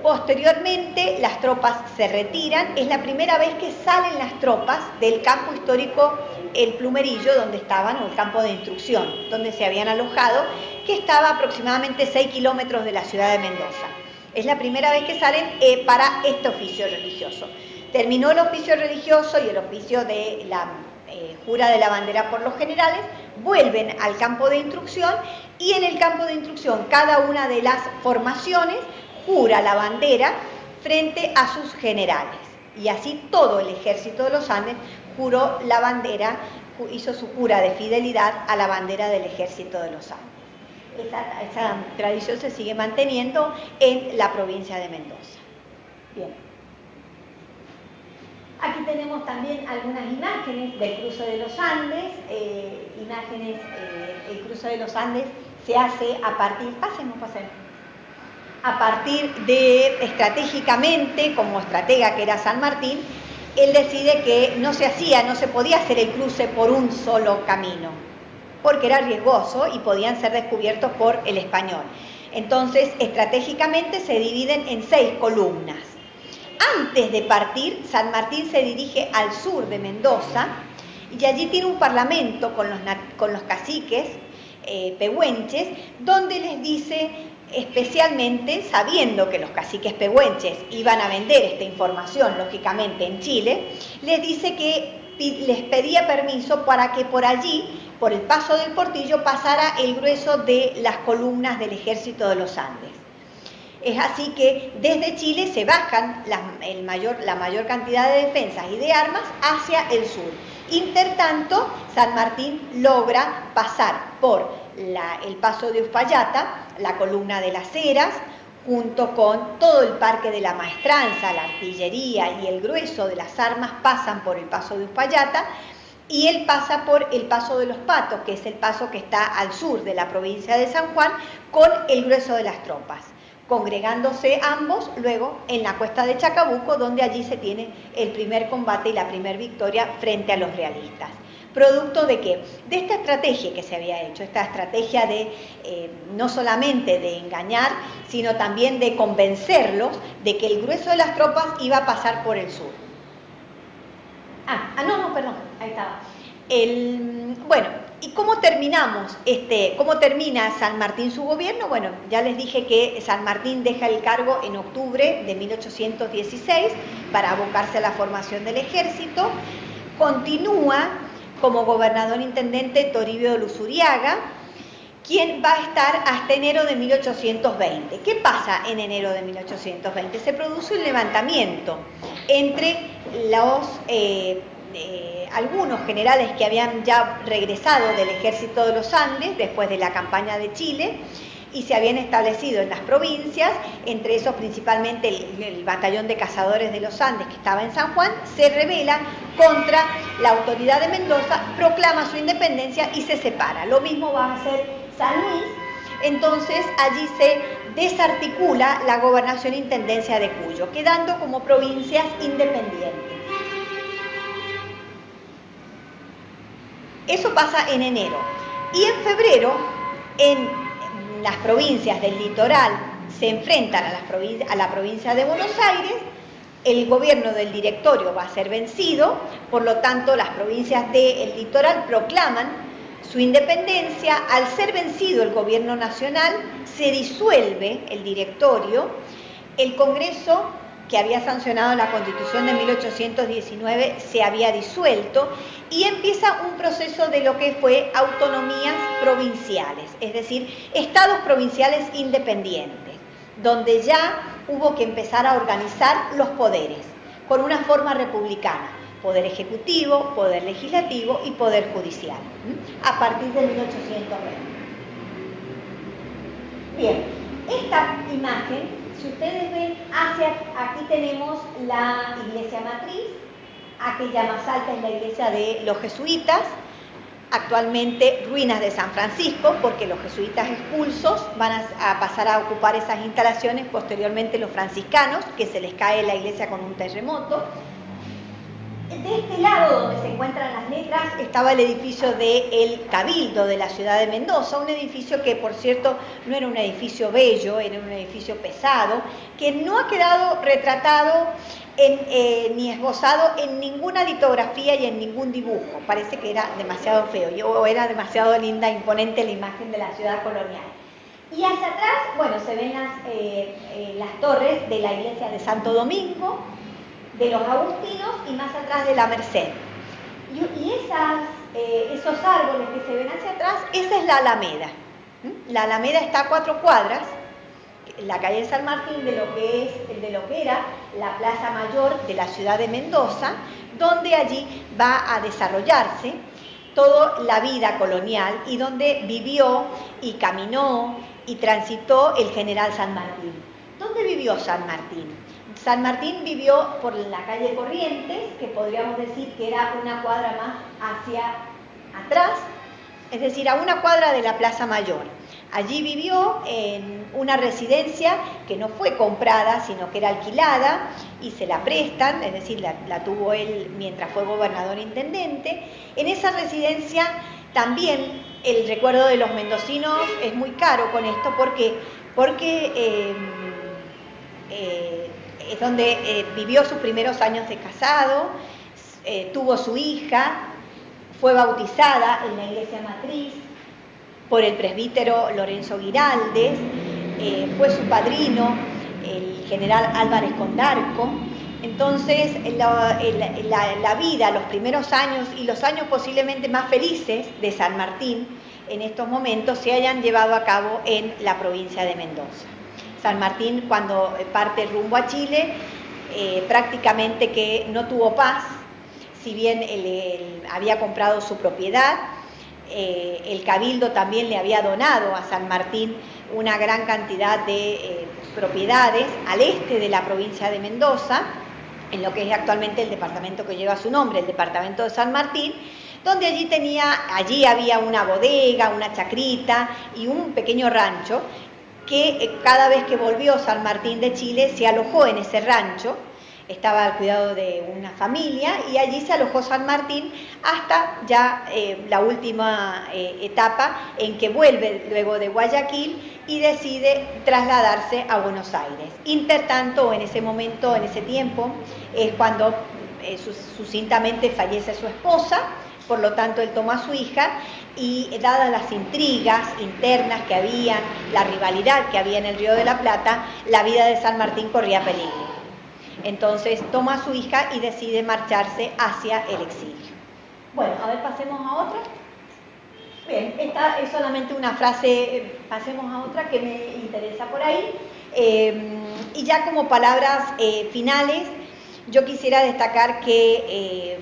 Posteriormente las tropas se retiran, es la primera vez que salen las tropas del campo histórico El Plumerillo, donde estaban, o el campo de instrucción, donde se habían alojado, que estaba a aproximadamente 6 kilómetros de la ciudad de Mendoza. Es la primera vez que salen para este oficio religioso. Terminó el oficio religioso y el oficio de la jura de la bandera por los generales, vuelven al campo de instrucción y en el campo de instrucción cada una de las formaciones jura la bandera frente a sus generales. Y así todo el Ejército de los Andes juró la bandera, hizo su jura de fidelidad a la bandera del Ejército de los Andes. Esa tradición se sigue manteniendo en la provincia de Mendoza. Bien. Aquí tenemos también algunas imágenes del cruce de los Andes. El cruce de los Andes se hace a partir de, estratégicamente, como estratega que era San Martín, él decide que no se podía hacer el cruce por un solo camino, porque era riesgoso y podían ser descubiertos por el español. Entonces, estratégicamente se dividen en 6 columnas. Antes de partir, San Martín se dirige al sur de Mendoza y allí tiene un parlamento con los caciques pehuenches, donde les dice, especialmente sabiendo que los caciques pehuenches iban a vender esta información, lógicamente, en Chile, les dice que les pedía permiso para que por allí, por el paso del Portillo, pasara el grueso de las columnas del Ejército de los Andes. Es así que desde Chile se bajan la mayor cantidad de defensas y de armas hacia el sur. Intertanto, San Martín logra pasar por el paso de Uspallata, la columna de las Heras, junto con todo el parque de la maestranza, la artillería y el grueso de las armas pasan por el paso de Uspallata, y él pasa por el paso de los Patos, que es el paso que está al sur de la provincia de San Juan, con el grueso de las tropas, congregándose ambos luego en la cuesta de Chacabuco, donde allí se tiene el primer combate y la primera victoria frente a los realistas. ¿Producto de qué? De esta estrategia que se había hecho, esta estrategia de no solamente de engañar, sino también de convencerlos de que el grueso de las tropas iba a pasar por el sur. Perdón, ahí estaba. ¿Y cómo terminamos? ¿Cómo termina San Martín su gobierno? Bueno, ya les dije que San Martín deja el cargo en octubre de 1816 para abocarse a la formación del ejército. Continúa como gobernador intendente Toribio de Luzuriaga, quien va a estar hasta enero de 1820. ¿Qué pasa en enero de 1820? Se produce un levantamiento entre los algunos generales que habían ya regresado del ejército de los Andes después de la campaña de Chile y se habían establecido en las provincias, entre esos principalmente el batallón de cazadores de los Andes que estaba en San Juan, se rebela contra la autoridad de Mendoza, proclama su independencia y se separa. Lo mismo va a hacer San Luis. Entonces allí se desarticula la gobernación e intendencia de Cuyo, quedando como provincias independientes. Eso pasa en enero. Y en febrero, en las provincias del litoral se enfrentan a la provincia de Buenos Aires, el gobierno del directorio va a ser vencido, por lo tanto las provincias del litoral proclaman su independencia. Al ser vencido el gobierno nacional, se disuelve el directorio, el Congreso que había sancionado la Constitución de 1819 se había disuelto y empieza un proceso de lo que fue autonomías provinciales, es decir, estados provinciales independientes, donde ya hubo que empezar a organizar los poderes con una forma republicana, poder ejecutivo, poder legislativo y poder judicial, a partir de 1820. Bien, esta imagen, si ustedes ven, aquí tenemos la iglesia matriz, aquella más alta es la iglesia de los jesuitas, actualmente ruinas de San Francisco, porque los jesuitas expulsos van a pasar a ocupar esas instalaciones, posteriormente los franciscanos, que se les cae la iglesia con un terremoto. De este lado, donde se encuentran las letras, estaba el edificio del Cabildo de la ciudad de Mendoza, un edificio que, por cierto, no era un edificio bello, era un edificio pesado, que no ha quedado retratado ni esbozado en ninguna litografía y en ningún dibujo. Parece que era demasiado feo, o era demasiado linda, imponente la imagen de la ciudad colonial. Y hacia atrás, bueno, se ven las torres de la iglesia de Santo Domingo, de los agustinos y más atrás de la Merced. Y esos árboles que se ven hacia atrás, esa es la Alameda. La Alameda está a 4 cuadras, la calle San Martín, de lo que era la Plaza Mayor de la ciudad de Mendoza, donde allí va a desarrollarse toda la vida colonial y donde vivió y caminó y transitó el general San Martín. ¿Dónde vivió San Martín? San Martín vivió por la calle Corrientes, que podríamos decir que era una cuadra más hacia atrás, es decir, a 1 cuadra de la Plaza Mayor. Allí vivió en una residencia que no fue comprada, sino que era alquilada y se la prestan, es decir, la tuvo él mientras fue gobernador intendente. En esa residencia también el recuerdo de los mendocinos es muy caro con esto, porque es donde vivió sus primeros años de casado, tuvo su hija, fue bautizada en la iglesia matriz por el presbítero Lorenzo Giraldes, fue su padrino el general Álvarez Condarco. Entonces la vida, los primeros años y los años posiblemente más felices de San Martín en estos momentos se hayan llevado a cabo en la provincia de Mendoza. San Martín, cuando parte rumbo a Chile, prácticamente que no tuvo paz, si bien él había comprado su propiedad, el Cabildo también le había donado a San Martín una gran cantidad de propiedades al este de la provincia de Mendoza, en lo que es actualmente el departamento que lleva su nombre, el departamento de San Martín, donde allí había una bodega, una chacrita y un pequeño rancho, que cada vez que volvió San Martín de Chile se alojó en ese rancho, estaba al cuidado de una familia y allí se alojó San Martín hasta ya la última etapa en que vuelve luego de Guayaquil y decide trasladarse a Buenos Aires. Intertanto, en ese tiempo, es cuando sucintamente fallece su esposa, por lo tanto él toma a su hija y dadas las intrigas internas que había, la rivalidad que había en el Río de la Plata, la vida de San Martín corría peligro. Entonces toma a su hija y decide marcharse hacia el exilio. Bueno, a ver, pasemos a otra. Bien, esta es solamente una frase, pasemos a otra que me interesa por ahí. Y ya como palabras finales, yo quisiera destacar que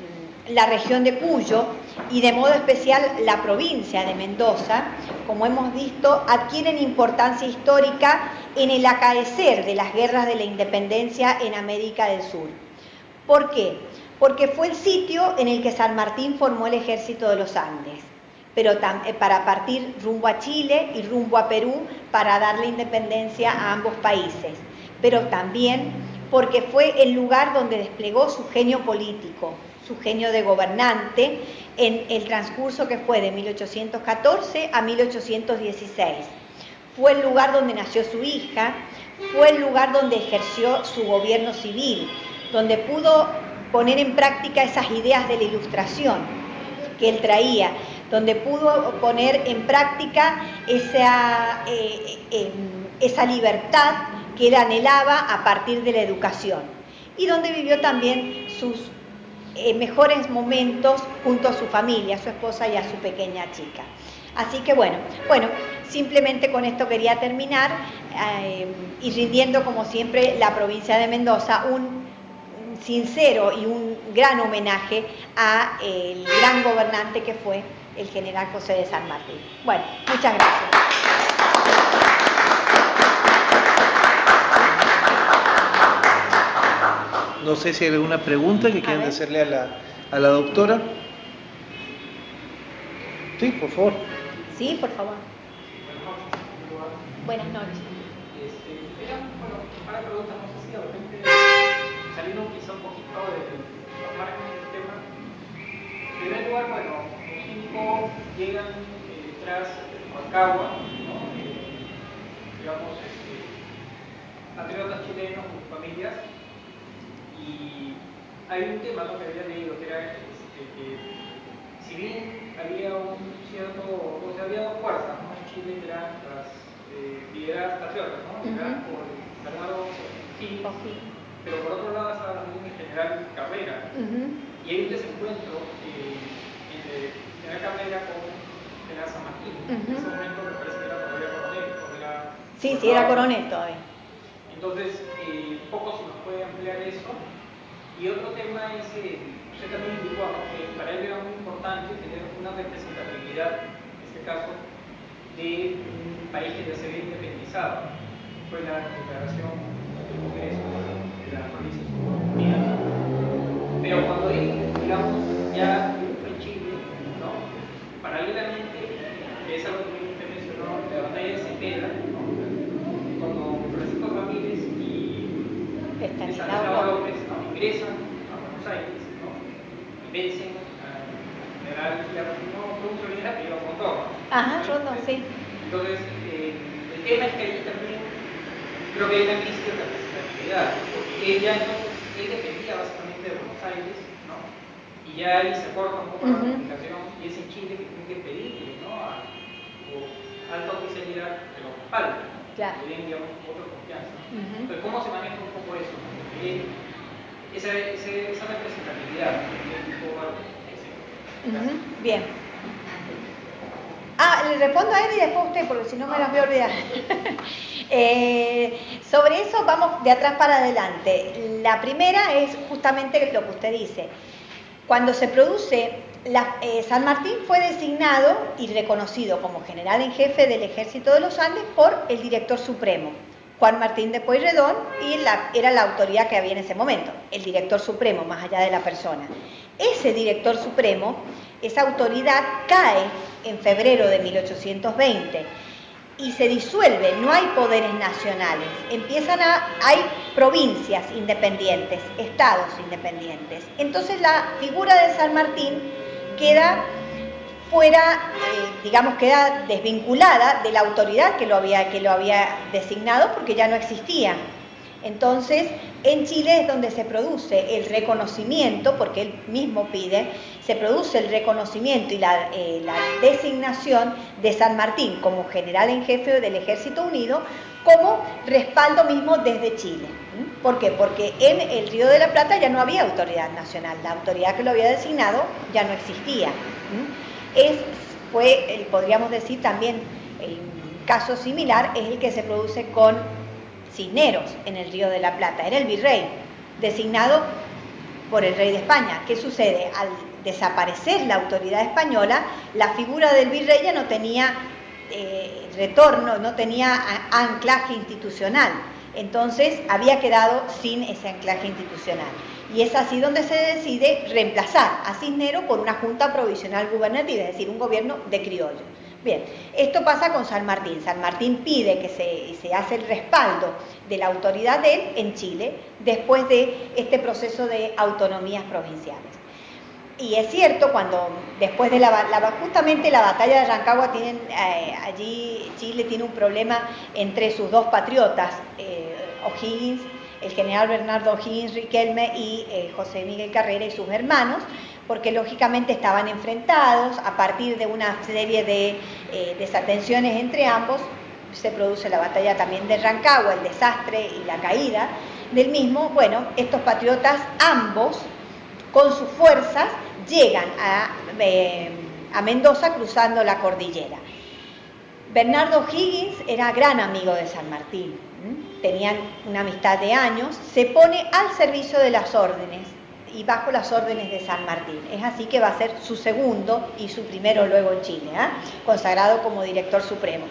la región de Cuyo, y de modo especial la provincia de Mendoza, como hemos visto, adquieren importancia histórica en el acaecer de las guerras de la independencia en América del Sur. ¿Por qué? Porque fue el sitio en el que San Martín formó el ejército de los Andes, pero para partir rumbo a Chile y rumbo a Perú para darle independencia a ambos países, pero también porque fue el lugar donde desplegó su genio político, su genio de gobernante en el transcurso que fue de 1814 a 1816. Fue el lugar donde nació su hija, fue el lugar donde ejerció su gobierno civil, donde pudo poner en práctica esas ideas de la Ilustración que él traía, donde pudo poner en práctica esa libertad que él anhelaba a partir de la educación, y donde vivió también sus mejores momentos junto a su familia, a su esposa y a su pequeña chica. Así que bueno, simplemente con esto quería terminar y rindiendo como siempre la provincia de Mendoza un sincero y un gran homenaje a el gran gobernante que fue el general José de San Martín. Bueno, muchas gracias. No sé si hay alguna pregunta que quieran hacerle a la doctora. Sí, por favor. Sí, por favor. Buenas noches. Para preguntas, no sé si de repente saliendo quizá un poquito del margen del tema. En primer lugar, los químicos llegan tras Huancagua, ¿no? Digamos, patriotas chilenos con familias, y hay un tema, ¿no?, que había leído, que era que si bien había había dos fuerzas, ¿no?, en Chile, que eran las lideradas patriotas, ¿no?, lideradas por Bernardo O'Higgins, pero por otro lado estaba también el general Carrera, y hay un desencuentro entre el general Carrera con el general San Martín. En ese momento me parece que era todavía coronel, Sí, era coronel todavía. Entonces, un poco si nos puede ampliar eso. Y otro tema es, usted también indicó, ¿no?, que para él era muy importante tener una representatividad, en este caso, de un país que ya se había independizado. Fue la declaración del Congreso de las Provincias Unidas. Pero cuando él, digamos, ya triunfa en Chile, ¿no?, paralelamente, que es algo que usted mencionó, la batalla de Cepeda, ¿no?, cuando Francisco Ramírez y Estanislao López, ¿no?, ingresan a Buenos Aires, ¿no?, y vencen al general, no pronuncio bien el apellido, Rondón, ¿no? Ajá, Rondón, sí. Entonces, el tema es que ahí también creo que hay una crisis de representatividad, porque él dependía básicamente de Buenos Aires, ¿no?, y ya ahí se corta un poco la comunicación, y es en Chile que tiene que pedirle, ¿no?, a alta oficialidad que lo respalde, ¿no?, claro, que le den, digamos, voto de confianza. Entonces, ¿cómo se maneja un poco eso, ¿no?, porque esa representatividad, ¿no?, Bien. Le respondo a él y después a usted, porque si no me las voy a olvidar. Sobre eso vamos de atrás para adelante. La primera es justamente lo que usted dice. Cuando se produce, San Martín fue designado y reconocido como general en jefe del Ejército de los Andes por el director supremo, Juan Martín de Pueyrredón, y era la autoridad que había en ese momento, el director supremo, más allá de la persona. Ese director supremo, esa autoridad, cae en febrero de 1820 y se disuelve, no hay poderes nacionales, hay provincias independientes, estados independientes. Entonces la figura de San Martín queda fuera, queda desvinculada de la autoridad que lo había designado, porque ya no existía. Entonces, en Chile es donde se produce el reconocimiento, porque él mismo pide, se produce el reconocimiento y la designación de San Martín como general en jefe del Ejército Unido, como respaldo mismo desde Chile. ¿Por qué? Porque en el Río de la Plata ya no había autoridad nacional, la autoridad que lo había designado ya no existía. Podríamos decir también, un caso similar es el que se produce con Cisneros en el Río de la Plata. Era el virrey, designado por el rey de España. ¿Qué sucede? Al desaparecer la autoridad española, la figura del virrey ya no tenía retorno, no tenía anclaje institucional. Entonces había quedado sin ese anclaje institucional. Y es así donde se decide reemplazar a Cisneros por una junta provisional gubernativa, es decir, un gobierno de criollos. Bien, esto pasa con San Martín. San Martín pide que se hace el respaldo de la autoridad de él en Chile después de este proceso de autonomías provinciales. Y es cierto, después de justamente la batalla de Rancagua, allí Chile tiene un problema entre sus dos patriotas, O'Higgins, el general Bernardo O'Higgins Riquelme y José Miguel Carrera y sus hermanos, porque lógicamente estaban enfrentados. A partir de una serie de desatenciones entre ambos, se produce la batalla también de Rancagua, el desastre y la caída del mismo. Bueno, estos patriotas ambos, con sus fuerzas, llegan a Mendoza cruzando la cordillera. Bernardo O'Higgins era gran amigo de San Martín, tenían una amistad de años, se pone al servicio de las órdenes y bajo las órdenes de San Martín. Es así que va a ser su segundo y su primero luego en Chile, consagrado como director supremo.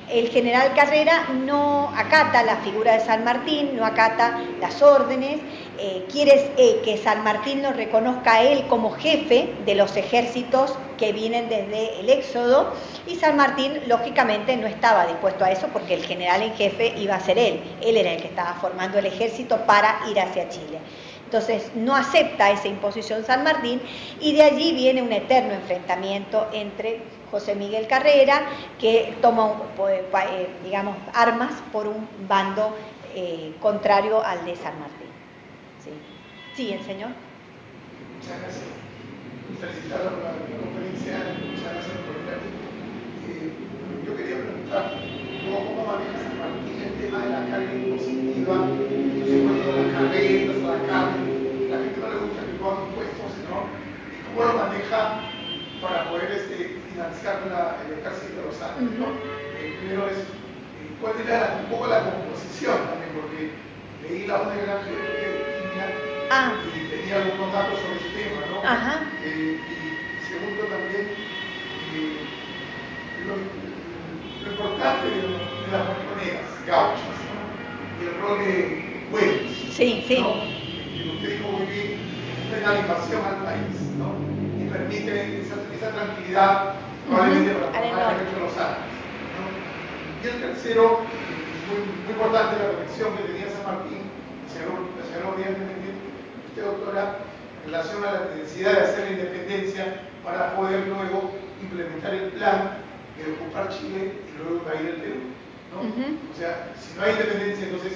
El general Carrera no acata la figura de San Martín, no acata las órdenes, quiere que San Martín lo reconozca a él como jefe de los ejércitos que vienen desde el Éxodo, y San Martín lógicamente no estaba dispuesto a eso porque el general en jefe iba a ser él era el que estaba formando el ejército para ir hacia Chile. Entonces no acepta esa imposición San Martín, y de allí viene un eterno enfrentamiento entre José Miguel Carrera, que toma armas por un bando contrario al de San Martín. Sí, el señor. Muchas gracias. Felicitaros por la conferencia, muchas gracias por estar aquí. Yo quería preguntar, ¿cómo maneja San Martín el tema de la carga impositiva? Yo cuando las carretas, la carne, la gente no le gusta que pongan impuestos, ¿no? ¿Y cómo lo maneja para poder financiar el ejército de los Andes, ¿no? Primero es, ¿cuál era un poco la composición también? Porque leí la una gran geografía y tenía algunos datos sobre ese tema, ¿no? Y segundo también, lo importante de las montoneras gauchas, ¿no? Y el rol de Güemes, sí, ¿no? Que usted dijo muy bien, es una invasión al país, ¿no? Y permite esa tranquilidad probablemente para tomar el derecho de los Andes, ¿no? Y el tercero, muy importante, la conexión que tenía San Martín, la señora obviamente, usted doctora, en relación a la necesidad de hacer la independencia para poder luego implementar el plan de ocupar Chile y luego invadir el Perú, ¿no? O sea, si no hay independencia, entonces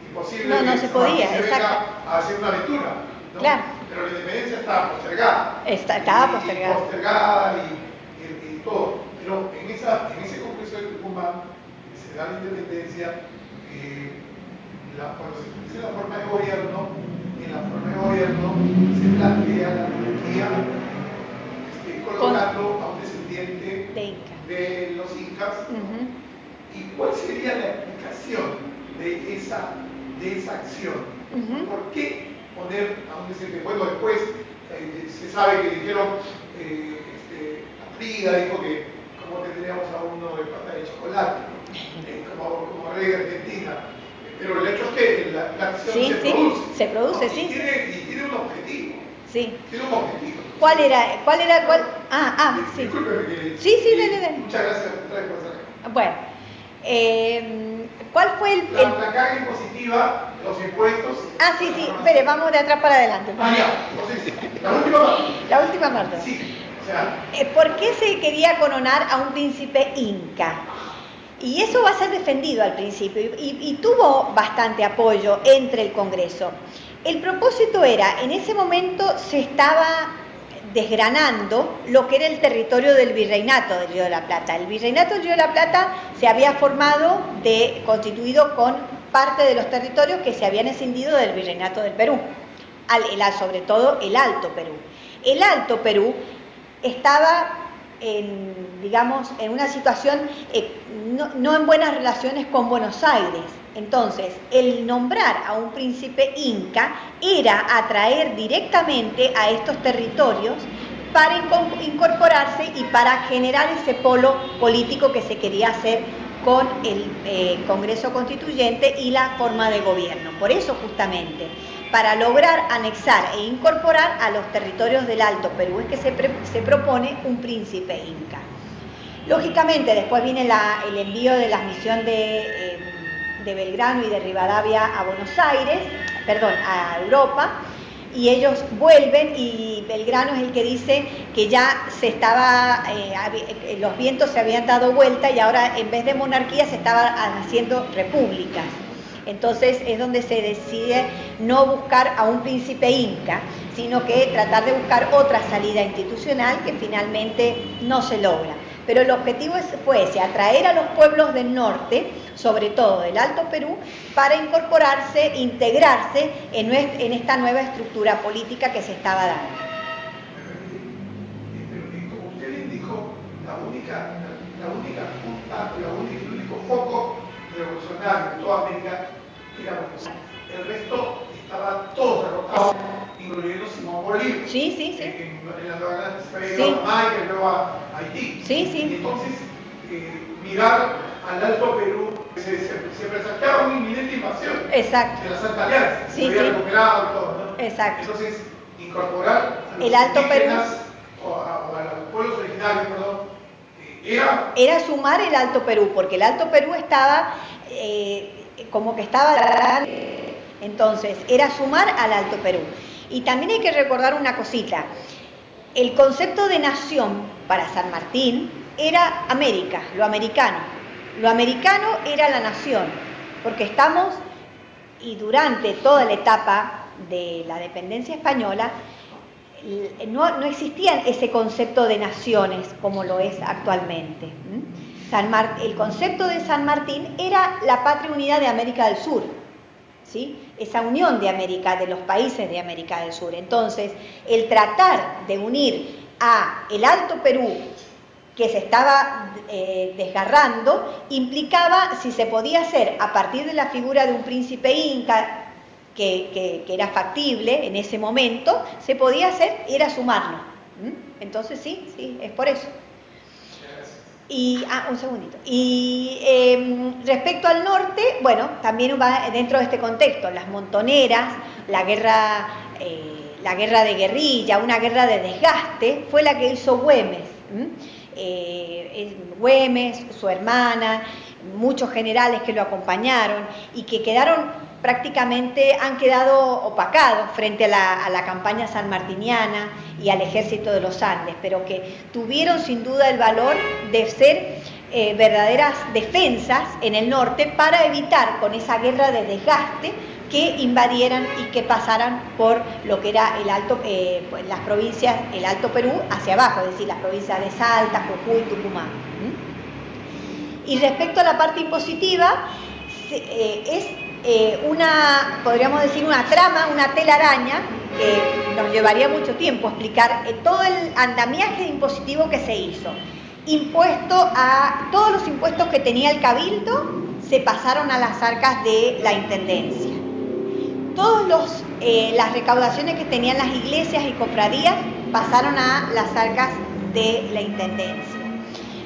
imposible no se podía, se venga a hacer una aventura, ¿no? Claro. Pero la independencia estaba postergada. Estaba postergada. Y todo. Pero en ese congreso de Tucumán se da la independencia, cuando se establece la forma de gobierno, en la forma de gobierno se plantea la monarquía colocando a un descendiente de los incas. ¿Y cuál sería la explicación de esa acción? ¿Por qué poner a un descendiente? Bueno, después se sabe que dijeron, Apriga dijo que como tendríamos a uno de pata de chocolate, como rey de Argentina. Pero el hecho es que la acción se produce. ¿No? Y tiene un objetivo. Sí. Tiene un objetivo. ¿Cuál era? Sí. Discúlpeme. Sí, dale. Muchas gracias por estar. Bueno, ¿cuál fue la carga impositiva, los impuestos? Sí. Espere, vamos de atrás para adelante. Entonces, la última parte. La última parte. Sí. O sea, ¿por qué se quería coronar a un príncipe inca? Y eso va a ser defendido al principio y tuvo bastante apoyo entre el Congreso. El propósito era, en ese momento se estaba desgranando lo que era el territorio del Virreinato del Río de la Plata. El Virreinato del Río de la Plata se había formado, constituido con parte de los territorios que se habían escindido del Virreinato del Perú, sobre todo el Alto Perú. El Alto Perú estaba digamos, en una situación no en buenas relaciones con Buenos Aires. Entonces, el nombrar a un príncipe inca era atraer directamente a estos territorios para incorporarse y para generar ese polo político que se quería hacer con el Congreso Constituyente y la forma de gobierno. Por eso, justamente, para lograr anexar e incorporar a los territorios del Alto Perú es que se propone un príncipe inca. Lógicamente, después viene el envío de la misión de Belgrano y de Rivadavia a Buenos Aires, perdón, a Europa, y ellos vuelven y Belgrano es el que dice que ya los vientos se habían dado vuelta y ahora en vez de monarquía se estaban haciendo repúblicas. Entonces es donde se decide no buscar a un príncipe inca, sino que tratar de buscar otra salida institucional que finalmente no se logra. Pero el objetivo fue ese, atraer a los pueblos del norte, sobre todo del Alto Perú, para incorporarse, integrarse en esta nueva estructura política que se estaba dando. Pero como usted indicó, el único foco revolucionario en toda América era Buenos Aires. El resto estaba todo derrotado, incluyendo Simón Bolívar. Sí, sí, sí. En las guerras se había ido a Jamaica y luego a Haití. Sí, sí. Y entonces, mirar al Alto Perú, se presentaba una inminente invasión. Exacto. De las Santa Alianza. Sí, se había sí. recuperado y todo, ¿no? Exacto. Entonces, incorporar a los el Alto indígenas, Perú, o a los pueblos originarios, perdón, era sumar el Alto Perú, porque el Alto Perú estaba como que estaba, entonces era sumar al Alto Perú. Y también hay que recordar una cosita, el concepto de nación para San Martín era América, lo americano era la nación, porque estamos, y durante toda la etapa de la dependencia española, no existía ese concepto de naciones como lo es actualmente. El concepto de San Martín era la patria unida de América del Sur, ¿sí? Esa unión de América, de los países de América del Sur. Entonces, el tratar de unir a el Alto Perú, que se estaba desgarrando, implicaba, si se podía hacer a partir de la figura de un príncipe inca, que era factible en ese momento, se podía hacer, era sumarlo. Entonces sí, es por eso. Y, un segundito. Y respecto al norte, bueno, también va dentro de este contexto, las montoneras, la guerra de guerrilla, una guerra de desgaste, fue la que hizo Güemes. Güemes, su hermana, muchos generales que lo acompañaron y que han quedado opacados frente a la campaña sanmartiniana y al ejército de los Andes, pero que tuvieron sin duda el valor de ser verdaderas defensas en el norte para evitar con esa guerra de desgaste que invadieran y que pasaran por lo que era las provincias, el Alto Perú hacia abajo, es decir, las provincias de Salta, Jujuy, Tucumán. Y respecto a la parte impositiva, podríamos decir una trama, una telaraña, que nos llevaría mucho tiempo explicar todo el andamiaje impositivo que se hizo. Todos los impuestos que tenía el Cabildo se pasaron a las arcas de la Intendencia. Todas las recaudaciones que tenían las iglesias y cofradías pasaron a las arcas de la Intendencia.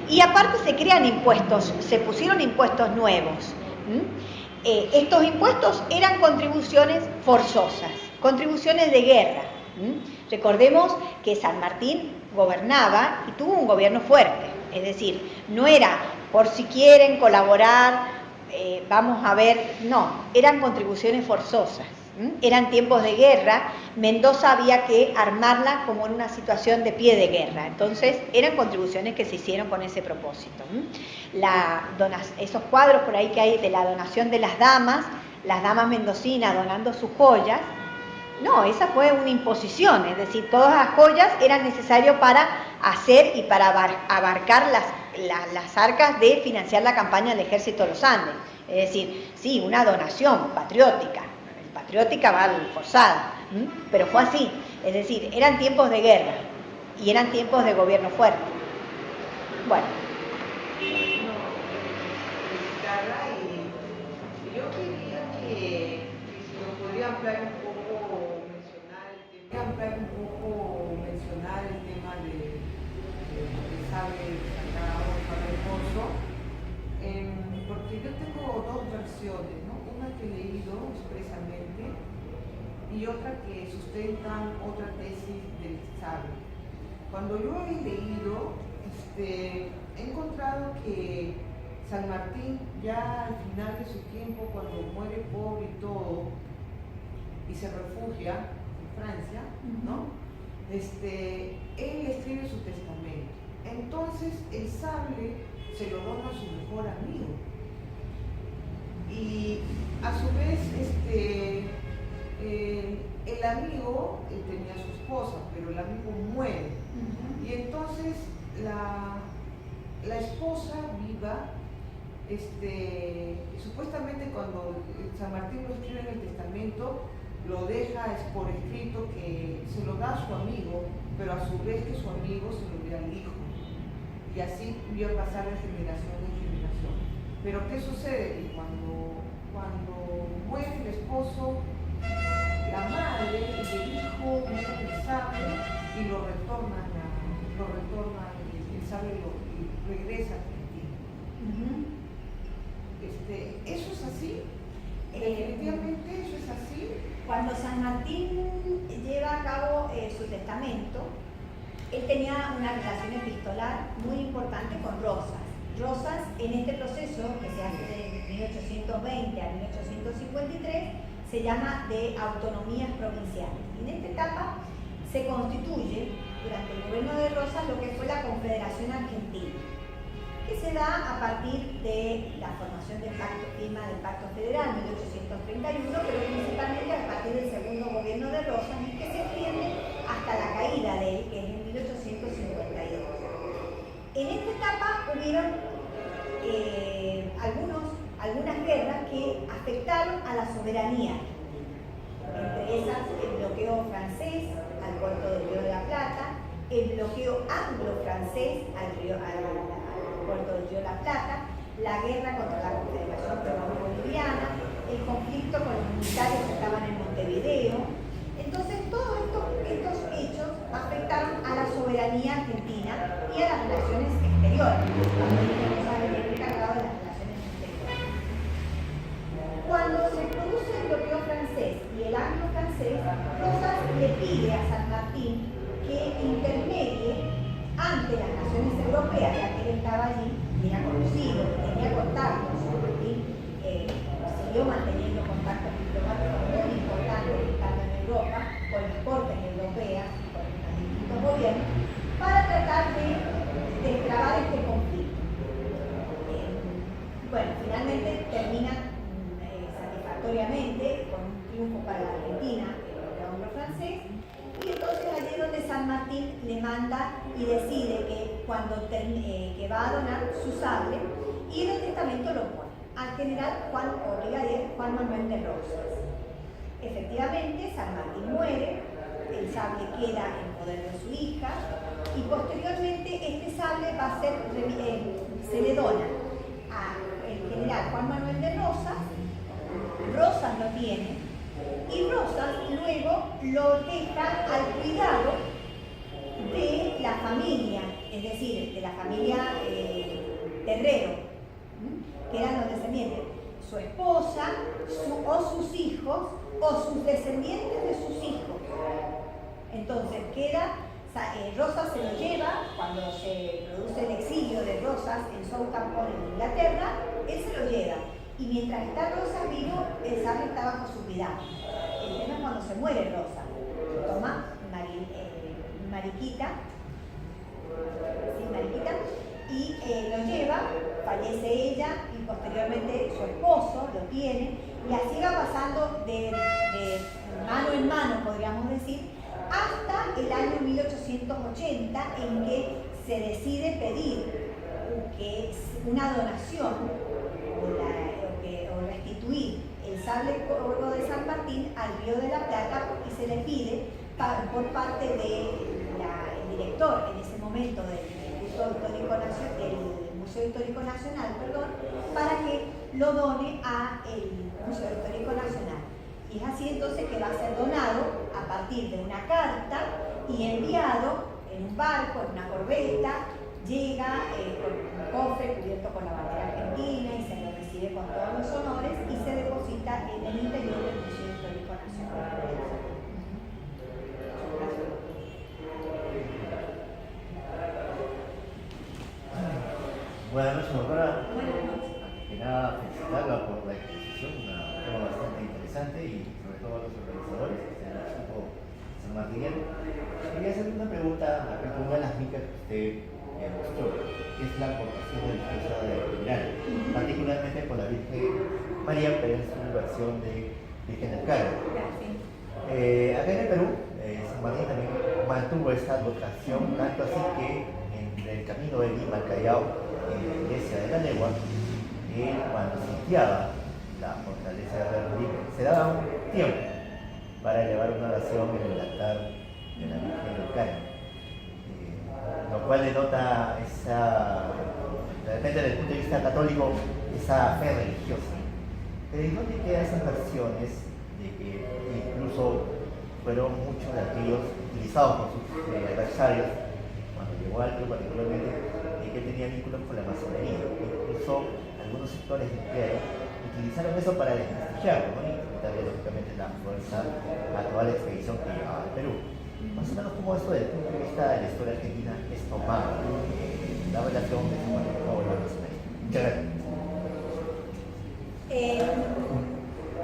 Y aparte se pusieron impuestos nuevos. Estos impuestos eran contribuciones forzosas, contribuciones de guerra. Recordemos que San Martín gobernaba y tuvo un gobierno fuerte, es decir, no era por si quieren colaborar, vamos a ver, no, eran contribuciones forzosas. Eran tiempos de guerra, Mendoza había que armarla como en una situación de pie de guerra, entonces eran contribuciones que se hicieron con ese propósito. Esos cuadros por ahí que hay de la donación de las damas mendocinas donando sus joyas, no, esa fue una imposición, es decir, todas las joyas eran necesarias para hacer y para abarcar las arcas de financiar la campaña del Ejército de los Andes. Es decir, sí, una donación patriótica va forzada, pero fue así. Es decir, eran tiempos de guerra y eran tiempos de gobierno fuerte. Bueno. Yo quería que si nos podría ampliar un poco, mencionar el tema de sable sagrado, sable hermoso, porque yo tengo dos versiones, ¿no? Una que he leído expresamente y otra que sustentan otra tesis del sable. Cuando yo he leído, he encontrado que San Martín, ya al final de su tiempo, cuando muere pobre y todo, y se refugia en Francia, ¿no? Él escribe su testamento. Entonces, el sable se lo dona a su mejor amigo. Y a su vez, el amigo, él tenía a su esposa, pero el amigo muere. Y entonces, la esposa viva, supuestamente cuando San Martín lo escribe en el testamento, lo deja por escrito que se lo da a su amigo, pero a su vez que su amigo se lo dé al hijo. Y así vio pasar de generación en generación. Pero ¿qué sucede? Que cuando muere el esposo, la madre y el hijo miran el sable y lo retornan, el sable y regresa a Argentina. ¿Eso es así? Definitivamente eso es así. Cuando San Martín lleva a cabo su testamento, él tenía una relación epistolar muy importante con Rosas. Rosas, en este proceso que se hace de 1820 a 1853, se llama de autonomías provinciales. Y en esta etapa se constituye, durante el gobierno de Rosas, lo que fue la Confederación Argentina, que se da a partir de la formación del firma del Pacto Federal en 1831, pero principalmente a partir del segundo gobierno de Rosas, y que se extiende hasta la caída de él, que es en 1852. En esta etapa hubieron algunas guerras que afectaron a la soberanía, entre esas el bloqueo francés al puerto del Río de la Plata, el bloqueo anglo-francés al puerto del Río de la Plata, la guerra contra la Confederación Peruano-Boliviana, el conflicto con los militares que estaban en Montevideo. Entonces, todos estos hechos afectaron a la soberanía argentina y a las relaciones exteriores. Cuando se produce el bloqueo francés y el anglo-francés, Rosas le pide a San Martín que intermedie ante las naciones europeas, ya que él estaba allí, era conocido, tenía contactos. San Martín siguió manteniendo contactos diplomáticos muy importantes estando en Europa, con las cortes europeas, con los distintos gobiernos, para tratar de destrabar este conflicto. Bueno, finalmente termina satisfactoriamente con un triunfo para la Argentina, el anglo-francés, y entonces allí es donde San Martín le manda y decide que cuando que va a donar su sable, y en el testamento lo pone al general brigadier Juan Manuel de Rosas. Efectivamente, San Martín muere, el sable queda en poder de su hija, y posteriormente este sable va a ser, se le dona al general Juan Manuel de Rosas. Rosas lo tiene, y Rosas luego lo deja al cuidado de la familia, es decir, de la familia Terrero, que eran los descendientes, su esposa, o sus hijos, o sus descendientes de sus hijos. Entonces Rosas se lo lleva, cuando se produce el exilio de Rosas en Southampton, en Inglaterra, él se lo lleva. Y mientras está Rosas vivo, el sable está bajo su cuidado. Es se muere Rosa, toma Mariquita, ¿sí? Mariquita, y lo lleva, fallece ella y posteriormente su esposo lo tiene, y así va pasando de mano en mano, podríamos decir, hasta el año 1880 en que se decide pedir una donación o restituir el sable oro de San Martín al Río de la Plata, y se le pide por parte del director en ese momento del Museo Histórico Nacional, para que lo done al Museo Histórico Nacional. Y es así entonces que va a ser donado a partir de una carta y enviado en un barco, en una corbeta, llega con un cofre cubierto con la bandera argentina y se lo recibe con todos los honores y se deposita en el interior del Museo Histórico Nacional. Buenas noches, doctora. Que nada, felicitarla por la exposición, una tema bastante interesante y sobre todo a los organizadores, que es el Instituto San Martín. Quería hacerle una pregunta respecto a una de las micas que usted mostró, que es la aportación religiosa de Miral, particularmente por la Virgen María, pero en su versión de Virgen del Carmen. Acá en el Perú, San Martín también mantuvo esta advocación, tanto así que en el camino de Lima al Callao, en la iglesia de la Legua, cuando sitiaba la fortaleza de Berlín, se daba un tiempo para elevar una oración en el altar de la Virgen del Carmen, lo cual denota esa, de repente desde el punto de vista católico, esa fe religiosa. Pero ¿en dónde quedan esas versiones de que incluso fueron muchos de aquellos utilizados por sus adversarios cuando llegó al Perú particularmente, que tenía vínculos con la masonería? Incluso algunos sectores del clero utilizaron eso para desprestigiarlo, ¿no? Y quitarle lógicamente la fuerza a toda la expedición que llevaba al Perú. Más o menos como eso desde el punto de vista de la historia argentina es tomado la relación de San Martín con la masonería. Muchas gracias.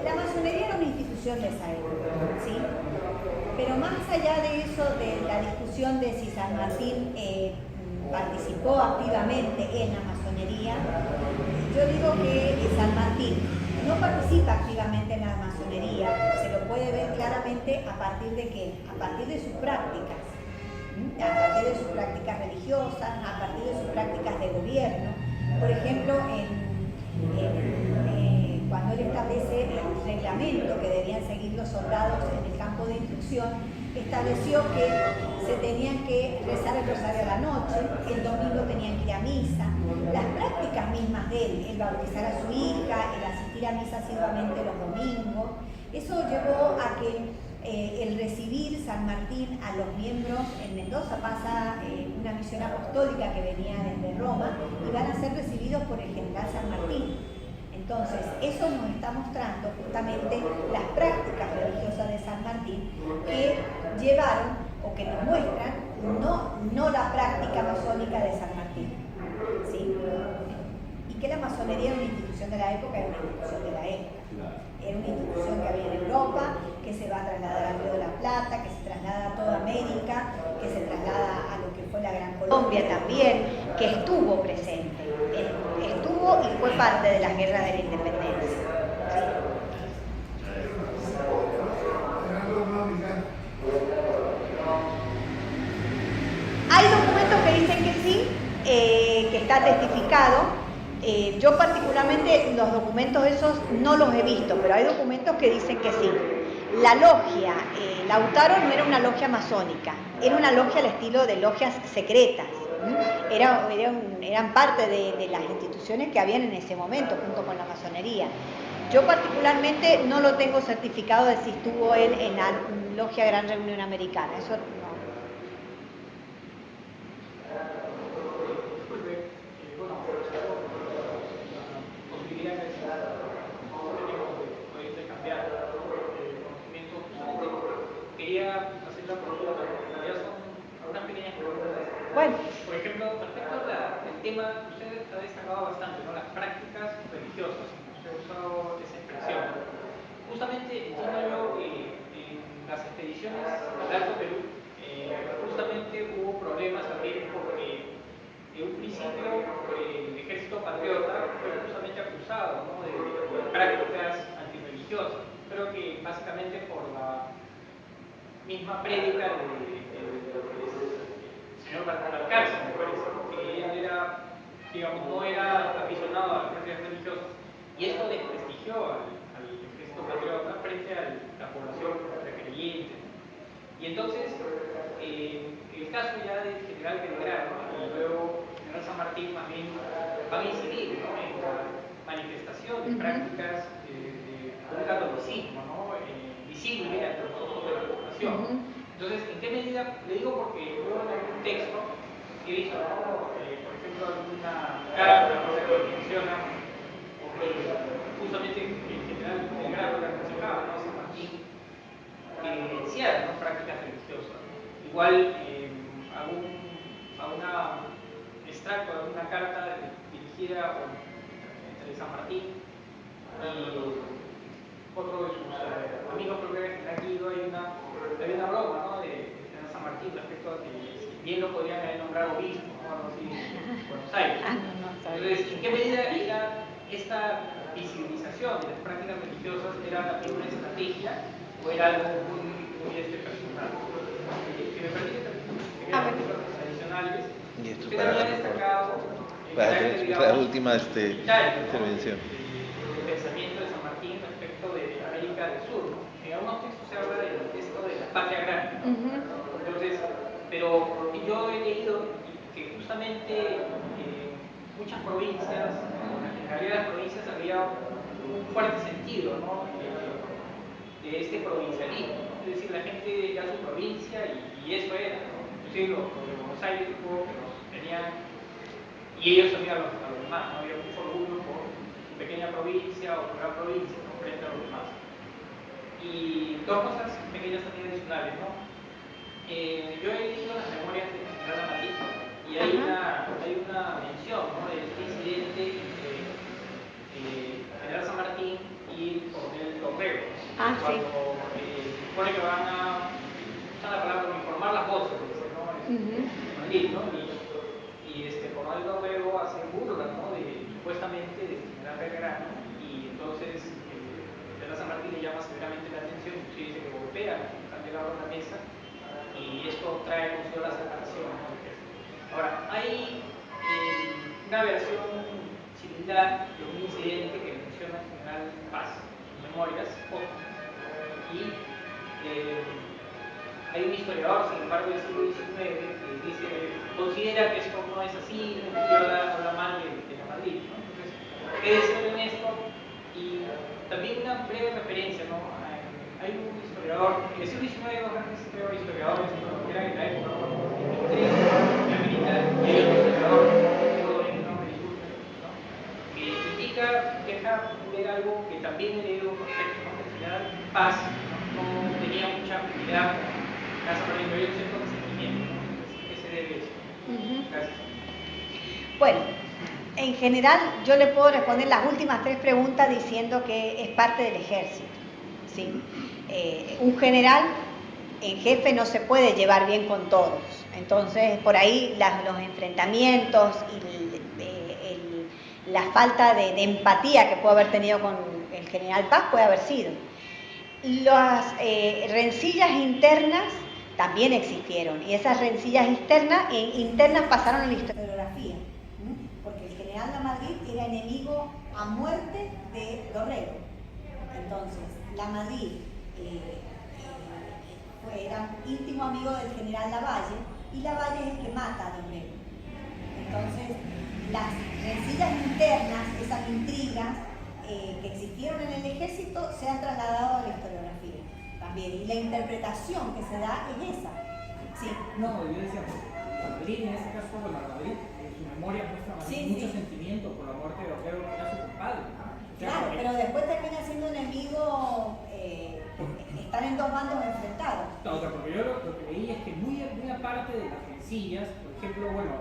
La masonería era una institución de esa época, ¿sí? Pero más allá de eso, de la discusión de si San Martín participó activamente en la masonería, yo digo que San Martín no participa activamente en la masonería, se lo puede ver claramente a partir de qué, a partir de sus prácticas, a partir de sus prácticas religiosas, a partir de sus prácticas de gobierno. Por ejemplo, cuando él establece el reglamento que debían seguir los soldados en el campo de instrucción, estableció que se tenían que rezar el rosario a la noche, el domingo tenían que ir a misa, las prácticas mismas de él, el bautizar a su hija, el asistir a misa asiduamente los domingos, eso llevó a que el recibir San Martín a los miembros en Mendoza, pasa una misión apostólica que venía desde Roma y van a ser recibidos por el general San Martín. Entonces, eso nos está mostrando justamente las prácticas religiosas de San Martín que llevaron o que nos muestran no la práctica masónica de San Martín, ¿sí? Y que la masonería era una institución de la época, era una institución de la época. Era una institución que había en Europa, que se va a trasladar al Río de la Plata, que se traslada a toda América, que se traslada a lo que fue la Gran Colombia también, que estuvo presente. Estuvo y fue parte de las guerras de la independencia. ¿Sí? Hay documentos que dicen que sí, que está testificado. Yo particularmente los documentos esos no los he visto, pero hay documentos que dicen que sí. La logia Lautaro no era una logia masónica, era una logia al estilo de logias secretas. Eran parte de las instituciones que habían en ese momento, junto con la masonería. Yo particularmente no lo tengo certificado de si estuvo él en la logia Gran Reunión Americana, eso no. Quería hacer la pregunta, en realidad son algunas pequeñas preguntas. Bueno. Por ejemplo, respecto al tema, usted ha destacado bastante, ¿no? Las prácticas religiosas, usted ha usado esa expresión. Justamente entiendo yo que en tildado, ¿no?, de prácticas antirreligiosas. Creo que básicamente por la misma prédica del señor Balcarce, me parece, que él era, digamos, no era aficionado a las prácticas religiosas, y esto desprestigió al ejército patriota frente a la población creyente. Y entonces, el caso ya del general Belgrano y luego el general San Martín más bien van a incidir, ¿no?, en la manifestación de prácticas de un catolicismo, ¿no?, visible ante los ojos de la población. Entonces, ¿en qué medida? Le digo porque luego en algún texto he visto, ¿no?, por ejemplo, alguna carta, ¿no?, que menciona justamente que el general Belgrano le aconsejaba, ¿no?, a San Martín que evidenciara, ¿no?, prácticas religiosas. Igual algún extracto de alguna carta dirigida entre San Martín y otro de sus amigos, creo que era el general Guido, hay una broma, ¿no?, de San Martín respecto a que bien lo podrían haber nombrado obispo, ¿no?, algo así, en Buenos Aires. Entonces, ¿en qué medida era esta visibilización de las prácticas religiosas era también una estrategia o era algo muy personal? Si me permite adicionales, Y esto usted para había destacado el carácter, digamos, la última intervención del pensamiento de San Martín respecto de América del Sur, ¿no? En algunos textos se habla del texto de la patria grande, ¿no? Entonces, pero yo he leído que justamente en muchas provincias, en la generalidad de las provincias, había un fuerte sentido, ¿no?, de este provincialismo, ¿no? Es decir, la gente era su provincia y eso era, ¿no? Inclusive los de Buenos Aires, supongo que los tenían, y ellos también a los demás, ¿no? Había mucho orgullo por su pequeña provincia o su gran provincia, ¿no?, frente a los demás. Y dos cosas pequeñas también adicionales, ¿no? Yo he leído las memorias del general Amatí y hay una mención, ¿no?, de este incidente entre general San Martín y el coronel Dorrego, cuando supone que van a usar la palabra uniformar las voces, dice, ¿no?, en Madrid, ¿no? Y el coronel Dorrego hace burla, ¿no?, supuestamente del general Belgrano, y entonces general San Martín le llama severamente la atención, inclusive dice que golpea al candelabro en la mesa, y esto trae consigo la separación, ¿no?, del ejército. Ahora, hay una versión similar de un incidente que menciona el general Paz en sus memorias póstumas, y hay un historiador, sin embargo, del siglo XIX que considera que esto no es así, que habla mal de la Madrid, ¿no? Entonces, ¿qué decir en esto? Y también una breve referencia, ¿no? Hay un historiador, en el siglo XIX hay dos grandes historiadores, bueno, que eran en la época, ¿no?, Mitre y Amerita, y hay otro historiador, no tengo bien el nombre, disculpen, ¿no?, que deja ver algo que también he leído respecto, ¿no?, que el general Paz no tenía mucha afinidad con Casa Martín, pero hay un cierto resentimiento, ¿no? Entonces, ¿a qué se debe eso? Gracias. Bueno, en general yo le puedo responder las últimas 3 preguntas diciendo que es parte del ejército, ¿sí? Un general en jefe no se puede llevar bien con todos, entonces por ahí los enfrentamientos y la falta de empatía que puede haber tenido con el general Paz puede haber sido. Las rencillas internas también existieron, y esas rencillas internas pasaron a la historiografía, porque el general Lamadrid era enemigo a muerte de Dorrego. Entonces, Lamadrid era íntimo amigo del general Lavalle, y Lavalle es el que mata a Dorrego. Entonces, las rencillas internas, esas intrigas que existieron en el ejército, se han trasladado a la historiografía también, y la interpretación que se da es esa. Sí. No, yo decía, Madrid, en este caso, Madrid, en su memoria muestra mucho sentimiento por la muerte de Dorrego, que era su compadre. Claro, pero después termina siendo enemigo, están en dos bandos enfrentados. No, o sea, porque yo lo que veía es que muy aparte de las rencillas, por ejemplo, bueno,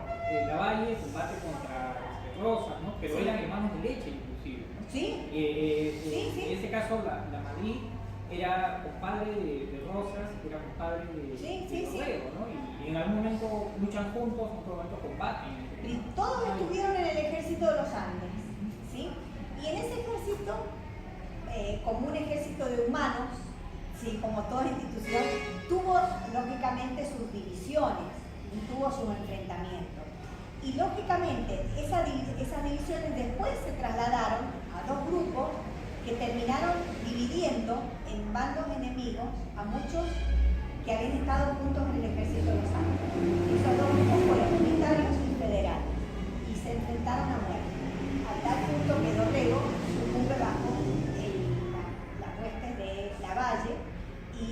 Lavalle combate contra Rosas, ¿no? Pero eran hermanos de leche, inclusive, ¿no? Sí. En este caso, la Madrid era compadre de Rosas, era compadre de Dorrego, ¿no? Y en algún momento luchan juntos, en otro momento combaten. Y todos estuvieron en el ejército de los Andes, ¿sí? Y en ese como un ejército de humanos, sí, como toda institución, tuvo lógicamente sus divisiones y tuvo sus enfrentamientos. Y lógicamente esas divisiones después se trasladaron a dos grupos que terminaron dividiendo en bandos enemigos a muchos que habían estado juntos en el ejército de los Andes. Esos dos grupos fueron unitarios y federales y se enfrentaron a muerte, a tal punto que Dorrego sucumbe bajo las huestes de Lavalle y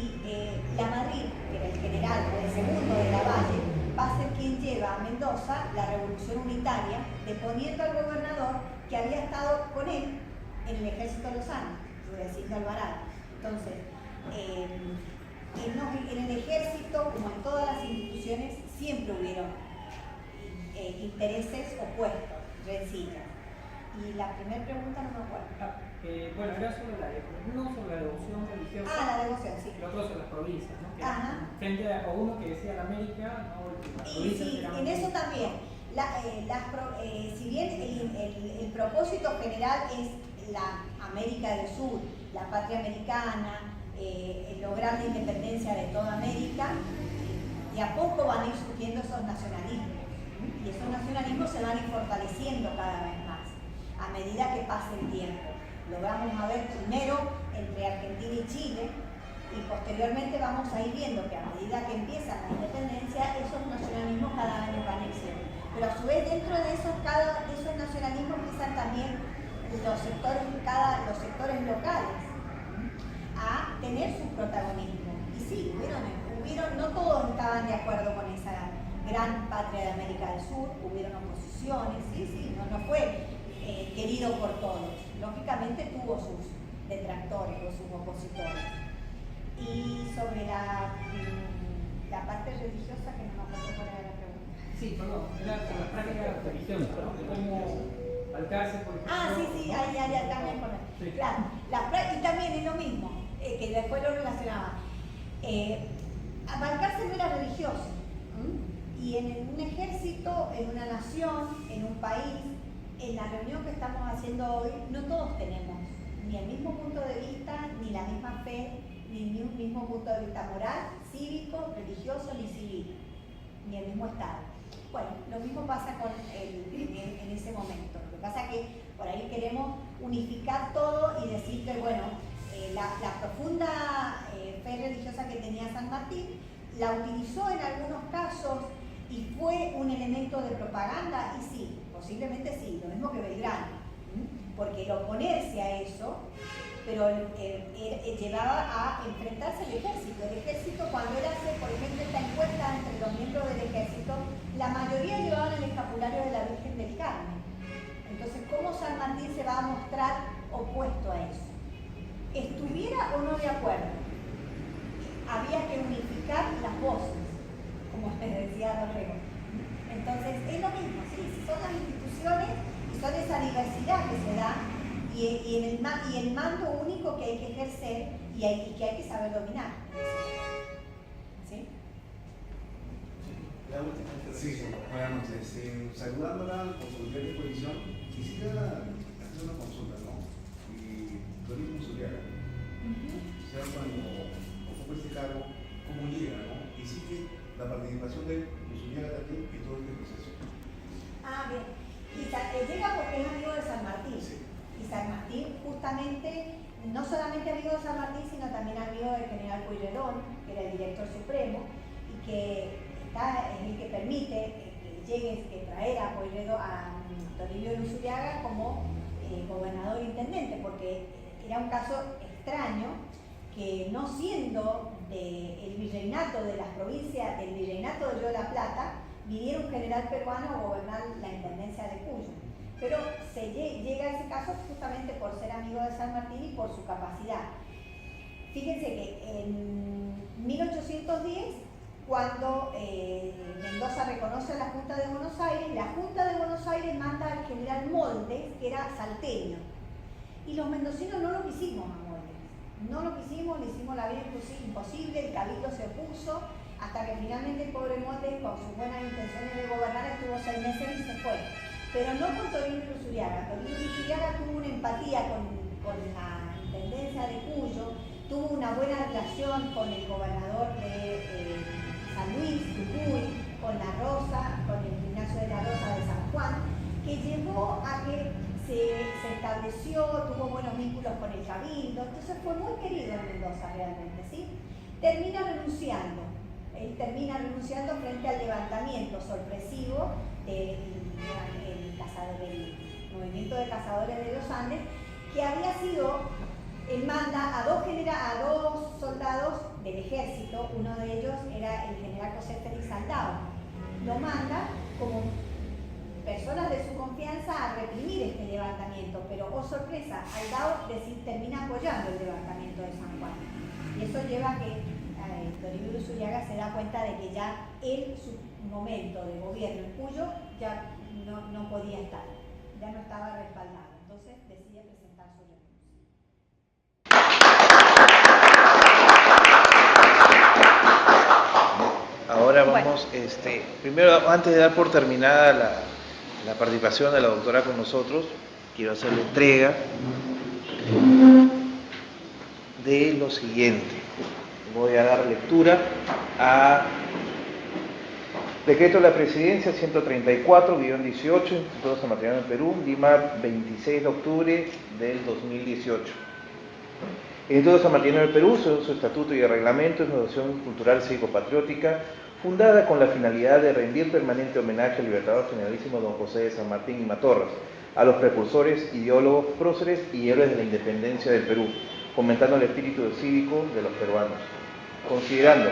Lamadrid, que era el general o el segundo de Lavalle, va a ser quien lleva a Mendoza la revolución unitaria, deponiendo al gobernador que había estado con él en el ejército de los Andes, Rudecindo Alvarado. Entonces, en el ejército, como en todas las instituciones, siempre hubieron intereses opuestos, rencillas. Y la primera pregunta no me acuerdo. Bueno, era uno sobre la devoción religiosa. Ah, la devoción, sí. Y otro sobre las provincias, ¿no? Que Ajá. Frente a uno que decía la América, ¿no? Las Y provincias sí, eran- en eso también. Si bien el propósito general es la América del Sur, la patria americana, lograr la independencia de toda América, de a poco van a ir surgiendo esos nacionalismos. Y esos nacionalismos se van a ir fortaleciendo cada vez más a medida que pase el tiempo. Lo vamos a ver primero entre Argentina y Chile, y posteriormente vamos a ir viendo que a medida que empieza la independencia, esos nacionalismos cada vez van a ir siendo. Pero a su vez, dentro de esos nacionalismos empiezan también los sectores locales a tener su protagonismo. Y sí, no todos estaban de acuerdo con esa gran patria de América del Sur, hubieron oposiciones, no fue querido por todos. Lógicamente tuvo sus detractores o sus opositores. Y sobre la parte religiosa, que no me acuerdo cuál era la pregunta. Sí, perdón, era por las prácticas religiosas, ¿no? Como Balcarce, por ejemplo. Ah, sí, ahí también con Sí. Claro, y también es lo mismo, que después lo relacionaba. Balcarce no era religioso. Y en un ejército, en una nación, en un país, en la reunión que estamos haciendo hoy, no todos tenemos ni el mismo punto de vista, ni la misma fe, ni un mismo punto de vista moral, cívico, religioso, ni civil, ni el mismo estado. Bueno, lo mismo pasa en ese momento. Lo que pasa es que por ahí queremos unificar todo y decir que, bueno, la profunda fe religiosa que tenía San Martín la utilizó en algunos casos y fue un elemento de propaganda, y sí, posiblemente sí, lo mismo que Belgrano, porque el oponerse a eso, pero llevaba a enfrentarse al ejército. El ejército, cuando él hace, por ejemplo, esta encuesta entre los miembros del ejército, la mayoría llevaban el escapulario de la Virgen del Carmen. Entonces, ¿cómo San Martín se va a mostrar opuesto a eso? Estuviera o no de acuerdo, había que unificar las voces, como les decía Dorrego. Entonces, es lo mismo, sí, son las instituciones y son esa diversidad que se da y el mando único que hay que ejercer y que hay que saber dominar. ¿Sí? La última. Sí, buenas noches. Saludándola por su primera exposición, quisiera hacer una consulta, ¿no? Y Dorito Usuriaga, o sea, cuando ocupa este cargo, ¿cómo llega, no? Y sigue la participación de Usuriaga también en todo este proceso. Ah, bien. Y llega porque es amigo de San Martín. Sí. Y San Martín, justamente, no solamente amigo de San Martín, sino también amigo del general Pueyrredón, que era el director supremo, y que es el que permite que traer a Pueyrredón, a Toribio Usuriaga como gobernador e intendente, porque era un caso extraño que, no siendo del virreinato de las provincias, del virreinato de Río de la Plata, viniera un general peruano a gobernar la intendencia de Cuyo. Pero se llega a ese caso justamente por ser amigo de San Martín y por su capacidad. Fíjense que en 1810, cuando Mendoza reconoce a la Junta de Buenos Aires, la Junta de Buenos Aires manda al general Moldes, que era salteño. Y los mendocinos no lo quisimos a Moldes. No lo quisimos, le hicimos la vida imposible, el cabildo se opuso, hasta que finalmente el pobre Moldes, con sus buenas intenciones de gobernar, estuvo 6 meses y se fue. Pero no con Toribio Usuriaga. Toribio Usuriaga tuvo una empatía con la Intendencia de Cuyo, tuvo una buena relación con el gobernador de San Luis, Jujuy, con la Rosa, con el Gimnasio de la Rosa de San Juan, que llevó a que se estableció, tuvo buenos vínculos con el Cabildo, entonces fue muy querido en Mendoza realmente, ¿sí? Termina renunciando frente al levantamiento sorpresivo del movimiento de cazadores de los Andes, que había sido, él manda a dos soldados del ejército, uno de ellos era el general José Félix Aldao, lo manda como personas de su confianza a reprimir este levantamiento, pero oh sorpresa, Aldao termina apoyando el levantamiento de San Juan. Y eso lleva a que Toribio Usullaga se da cuenta de que ya él, su momento de gobierno en Cuyo, ya no podía estar, ya no estaba respaldado. Entonces decide presentar su renuncia. Ahora vamos, primero, antes de dar por terminada la participación de la doctora con nosotros, quiero hacerle entrega de lo siguiente. Voy a dar lectura a Decreto de la Presidencia 134-18, Instituto San Martín del Perú, Lima, 26 de octubre del 2018. El Instituto San Martín del Perú, según su estatuto y reglamento, es una asociación cultural cívico-patriótica fundada con la finalidad de rendir permanente homenaje al libertador generalísimo don José de San Martín y Matorras, a los precursores, ideólogos, próceres y héroes de la independencia del Perú, fomentando el espíritu cívico de los peruanos. Considerando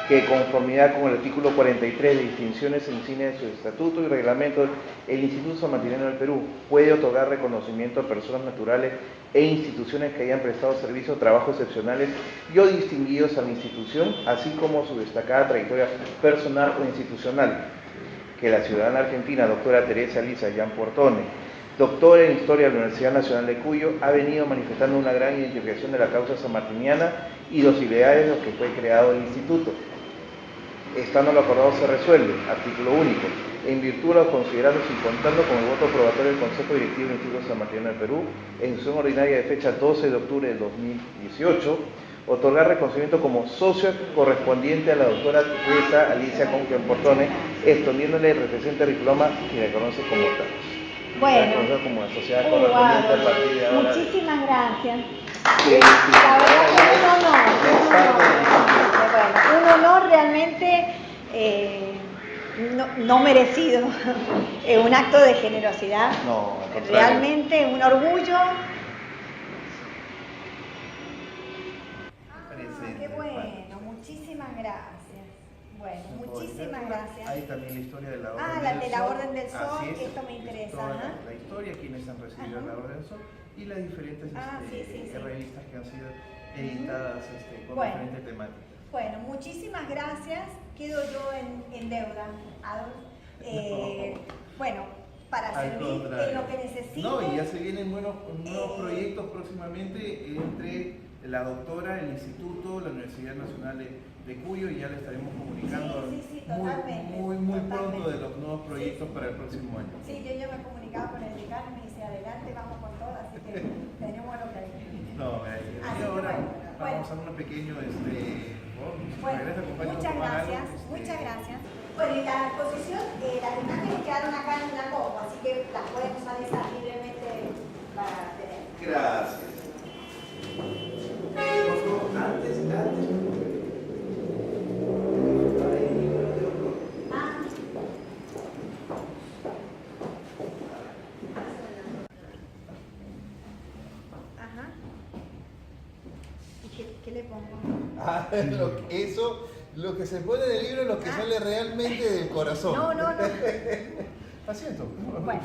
que, conformidad con el artículo 43 de distinciones se insignia en su estatuto y reglamento, el Instituto Sanmartiniano del Perú puede otorgar reconocimiento a personas naturales e instituciones que hayan prestado servicios o trabajos excepcionales y o distinguidos a la institución, así como su destacada trayectoria personal o institucional, que la ciudadana argentina, doctora Teresa Elisa Jan Portone, doctora en Historia de la Universidad Nacional de Cuyo, ha venido manifestando una gran identificación de la causa sanmartiniana y los ideales de los que fue creado el instituto. Estando lo acordado se resuelve, artículo único, en virtud de los considerados y contando con el voto aprobatorio del Consejo Directivo del Instituto Sanmartiniano del Perú, en sesión ordinaria de fecha 12 de octubre del 2018, otorgar reconocimiento como socio correspondiente a la doctora Teresa Alicia Conquian Portone, extendiéndole el representante diploma y reconoce como tal. Bueno, como asociada correspondiente a partir de ahora. Muchísimas gracias. Sí, la verdad que un honor realmente no merecido, un acto de generosidad, no, realmente un orgullo. Qué bueno, muchísimas gracias. Bueno, muchísimas gracias. Hay también la historia de la Orden la de la Orden del Sol, es, esto me interesa. La historia, quienes han recibido la Orden del Sol y las diferentes revistas que han sido editadas con diferentes temáticas. Bueno, muchísimas gracias. Quedo yo en deuda, Adolf. Bueno, para servir en lo que necesite. No, y ya se vienen nuevos proyectos próximamente entre la doctora, el instituto, la Universidad Nacional de Cuyo, y ya le estaremos comunicando muy pronto de los nuevos proyectos para el próximo año. Sí, yo ya me he comunicado con el decano, me dice adelante, vamos con todo, así que tenemos lo que hay. No, y ahora vamos a un pequeño muchas gracias. Bueno, y la exposición, las imágenes quedaron acá en una copa, así que las podemos analizar libremente para tener. Gracias. Antes. Ajá. ¿Y qué le pongo? Lo que se pone en el libro es lo que sale realmente del corazón. No. Asiento. Bueno.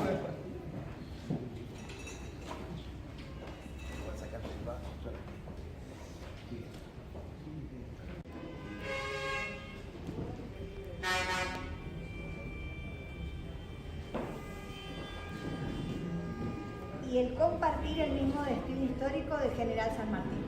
Y el compartir el mismo destino histórico del general San Martín.